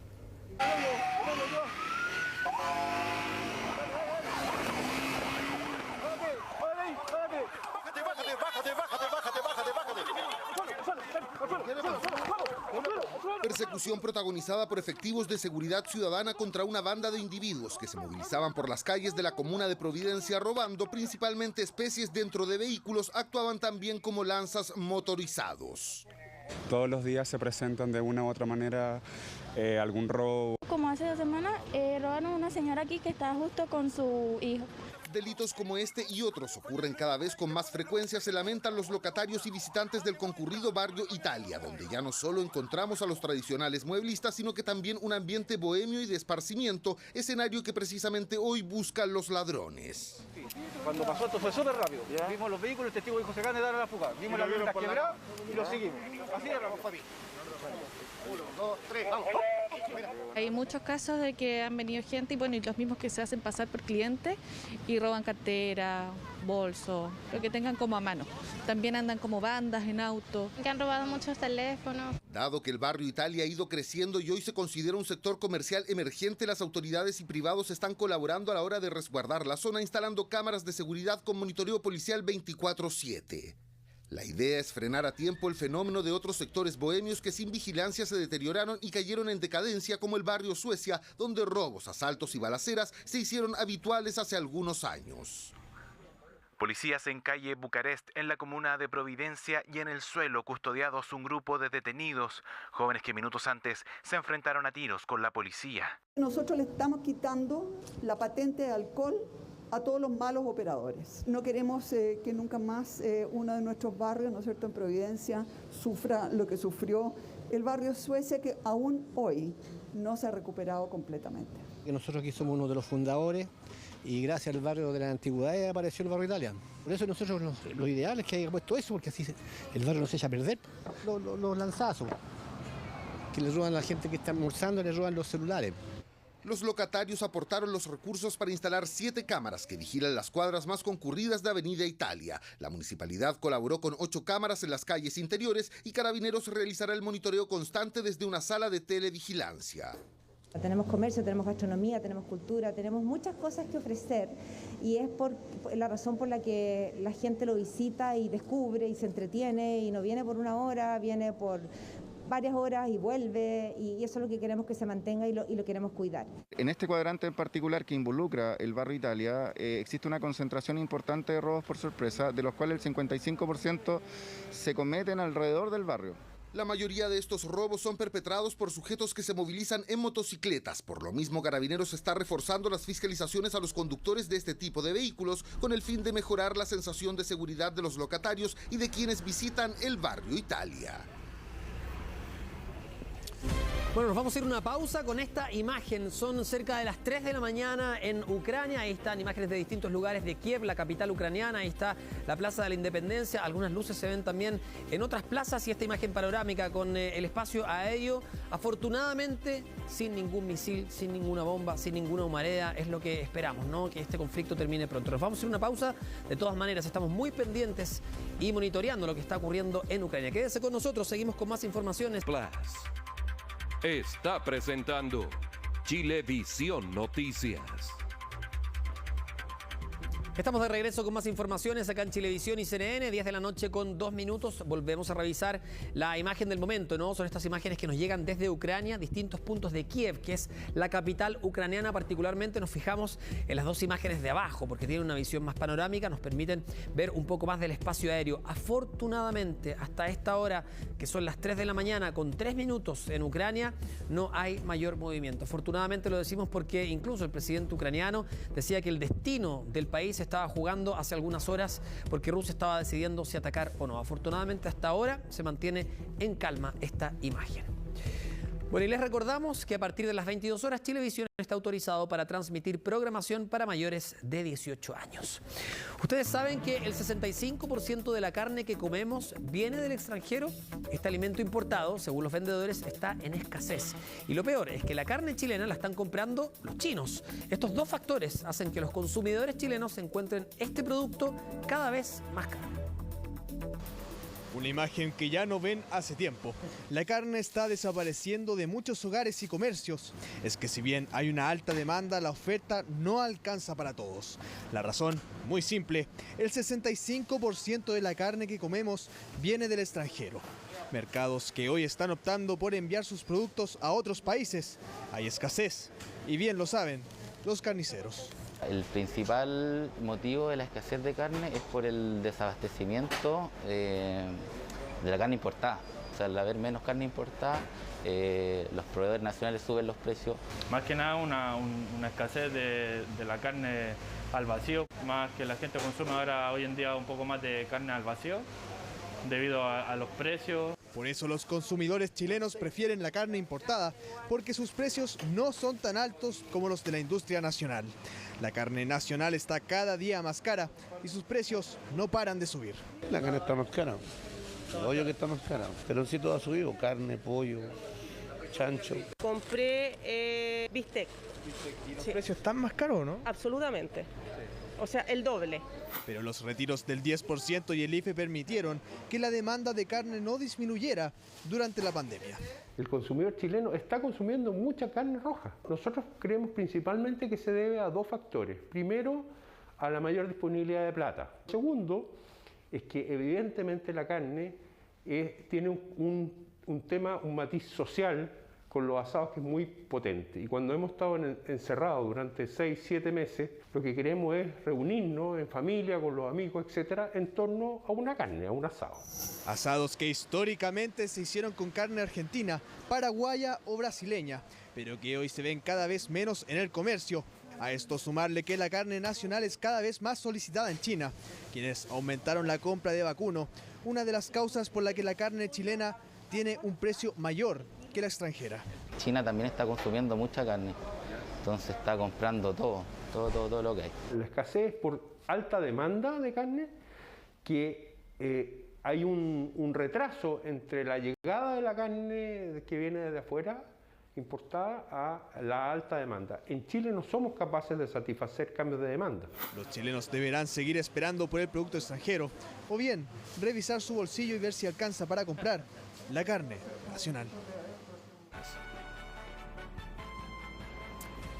Persecución protagonizada por efectivos de seguridad ciudadana contra una banda de individuos que se movilizaban por las calles de la comuna de Providencia robando principalmente especies dentro de vehículos. Actuaban también como lanzas motorizados. Todos los días se presentan de una u otra manera algún robo. Como hace 2 semanas robaron a una señora aquí que estaba justo con su hijo. Delitos como este y otros ocurren cada vez con más frecuencia, se lamentan los locatarios y visitantes del concurrido barrio Italia, donde ya no solo encontramos a los tradicionales mueblistas, sino que también un ambiente bohemio y de esparcimiento, escenario que precisamente hoy buscan los ladrones. Cuando pasó esto fue súper rápido. ¿Ya? Vimos los vehículos, el testigo dijo se van a dar a la fuga. Vimos las luces quebradas y lo seguimos. Así era, Fabi. 1, 2, 3, vamos. Hay muchos casos de que han venido gente y los mismos que se hacen pasar por clientes y roban cartera, bolso, lo que tengan como a mano. También andan como bandas en auto. Que han robado muchos teléfonos. Dado que el barrio Italia ha ido creciendo y hoy se considera un sector comercial emergente, las autoridades y privados están colaborando a la hora de resguardar la zona, instalando cámaras de seguridad con monitoreo policial 24/7. La idea es frenar a tiempo el fenómeno de otros sectores bohemios que sin vigilancia se deterioraron y cayeron en decadencia, como el barrio Suecia, donde robos, asaltos y balaceras se hicieron habituales hace algunos años. Policías en calle Bucarest, en la comuna de Providencia, y en el suelo custodiados un grupo de detenidos, jóvenes que minutos antes se enfrentaron a tiros con la policía. Nosotros le estamos quitando la patente de alcohol a todos los malos operadores. No queremos que nunca más uno de nuestros barrios, ¿no es cierto?, en Providencia, sufra lo que sufrió el barrio Suecia, que aún hoy no se ha recuperado completamente. Nosotros aquí somos uno de los fundadores y gracias al barrio de la antigüedad apareció el barrio Italia. Por eso nosotros lo ideal es que haya puesto eso, porque así el barrio no se echa a perder. Los lanzazos, que le roban a la gente que está almorzando, le roban los celulares. Los locatarios aportaron los recursos para instalar 7 cámaras que vigilan las cuadras más concurridas de Avenida Italia. La municipalidad colaboró con 8 cámaras en las calles interiores y Carabineros realizará el monitoreo constante desde una sala de televigilancia. Tenemos comercio, tenemos gastronomía, tenemos cultura, tenemos muchas cosas que ofrecer y es por la razón por la que la gente lo visita y descubre y se entretiene y no viene por 1 hora, viene por varias horas y vuelve, y eso es lo que queremos que se mantenga y lo queremos cuidar. En este cuadrante en particular que involucra el barrio Italia, existe una concentración importante de robos por sorpresa, de los cuales el 55% se cometen alrededor del barrio. La mayoría de estos robos son perpetrados por sujetos que se movilizan en motocicletas. Por lo mismo, Carabineros está reforzando las fiscalizaciones a los conductores de este tipo de vehículos con el fin de mejorar la sensación de seguridad de los locatarios y de quienes visitan el barrio Italia. Bueno, nos vamos a ir a una pausa con esta imagen. Son cerca de las 3 de la mañana en Ucrania. Ahí están imágenes de distintos lugares de Kiev, la capital ucraniana. Ahí está la Plaza de la Independencia. Algunas luces se ven también en otras plazas. Y esta imagen panorámica con el espacio aéreo, afortunadamente, sin ningún misil, sin ninguna bomba, sin ninguna humareda. Es lo que esperamos, ¿no? Que este conflicto termine pronto. Nos vamos a ir a una pausa. De todas maneras, estamos muy pendientes y monitoreando lo que está ocurriendo en Ucrania. Quédese con nosotros. Seguimos con más informaciones. Está presentando Chilevisión Noticias. Estamos de regreso con más informaciones acá en Chilevisión y CNN, 10 de la noche con 2 minutos. Volvemos a revisar la imagen del momento, ¿no? Son estas imágenes que nos llegan desde Ucrania, distintos puntos de Kiev, que es la capital ucraniana. Particularmente nos fijamos en las dos imágenes de abajo, porque tienen una visión más panorámica, nos permiten ver un poco más del espacio aéreo. Afortunadamente, hasta esta hora, que son las 3 de la mañana con 3 minutos en Ucrania, no hay mayor movimiento. Afortunadamente lo decimos porque incluso el presidente ucraniano decía que el destino del país estaba jugando hace algunas horas porque Rusia estaba decidiendo si atacar o no. Afortunadamente hasta ahora se mantiene en calma esta imagen. Bueno, y les recordamos que a partir de las 22 horas Chilevisión está autorizado para transmitir programación para mayores de 18 años. ¿Ustedes saben que el 65% de la carne que comemos viene del extranjero? Este alimento importado, según los vendedores, está en escasez. Y lo peor es que la carne chilena la están comprando los chinos. Estos dos factores hacen que los consumidores chilenos encuentren este producto cada vez más caro. Una imagen que ya no ven hace tiempo. La carne está desapareciendo de muchos hogares y comercios. Es que si bien hay una alta demanda, la oferta no alcanza para todos. La razón, muy simple, el 65% de la carne que comemos viene del extranjero. Mercados que hoy están optando por enviar sus productos a otros países. Hay escasez, y bien lo saben los carniceros. El principal motivo de la escasez de carne es por el desabastecimiento de la carne importada. O sea, al haber menos carne importada, los proveedores nacionales suben los precios. Más que nada una escasez de la carne al vacío, más que la gente consume ahora hoy en día un poco más de carne al vacío debido a los precios. Por eso los consumidores chilenos prefieren la carne importada, porque sus precios no son tan altos como los de la industria nacional. La carne nacional está cada día más cara y sus precios no paran de subir. La carne está más cara, obvio que está más cara, pero sí todo ha subido, carne, pollo, chancho. Compré bistec. ¿Y los precios están más caros, no? Absolutamente, o sea, el doble. Pero los retiros del 10% y el IFE permitieron que la demanda de carne no disminuyera durante la pandemia. El consumidor chileno está consumiendo mucha carne roja. Nosotros creemos principalmente que se debe a dos factores. Primero, a la mayor disponibilidad de plata. Segundo, es que evidentemente la carne tiene un matiz social con los asados que es muy potente. Y cuando hemos estado encerrados durante 6-7 meses, lo que queremos es reunirnos en familia, con los amigos, etcétera, en torno a una carne, a un asado. Asados que históricamente se hicieron con carne argentina, paraguaya o brasileña, pero que hoy se ven cada vez menos en el comercio. A esto sumarle que la carne nacional es cada vez más solicitada en China, quienes aumentaron la compra de vacuno, una de las causas por la que la carne chilena tiene un precio mayor que la extranjera. China también está consumiendo mucha carne, entonces está comprando todo lo que hay. La escasez por alta demanda de carne, que hay un retraso entre la llegada de la carne que viene de afuera, importada, a la alta demanda. En Chile no somos capaces de satisfacer cambios de demanda. Los chilenos deberán seguir esperando por el producto extranjero, o bien revisar su bolsillo y ver si alcanza para comprar la carne nacional.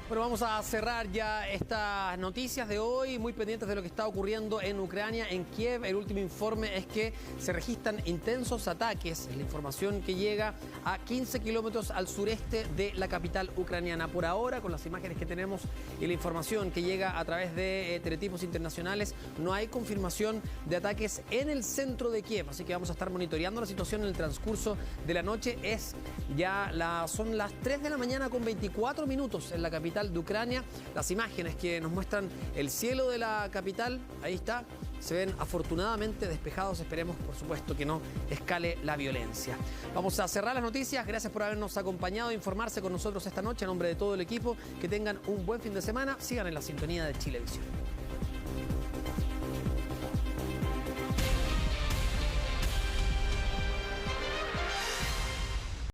Bueno, vamos a cerrar ya estas noticias de hoy, muy pendientes de lo que está ocurriendo en Ucrania, en Kiev. El último informe es que se registran intensos ataques, es la información que llega a 15 kilómetros al sureste de la capital ucraniana. Por ahora, con las imágenes que tenemos y la información que llega a través de teletipos internacionales, no hay confirmación de ataques en el centro de Kiev, así que vamos a estar monitoreando la situación en el transcurso de la noche. Son las 3 de la mañana con 24 minutos en la capital capital de Ucrania. Las imágenes que nos muestran el cielo de la capital, ahí está, se ven afortunadamente despejados. Esperemos, por supuesto, que no escale la violencia. Vamos a cerrar las noticias. Gracias por habernos acompañado e informarse con nosotros esta noche. En nombre de todo el equipo, que tengan un buen fin de semana. Sigan en la sintonía de Chilevisión.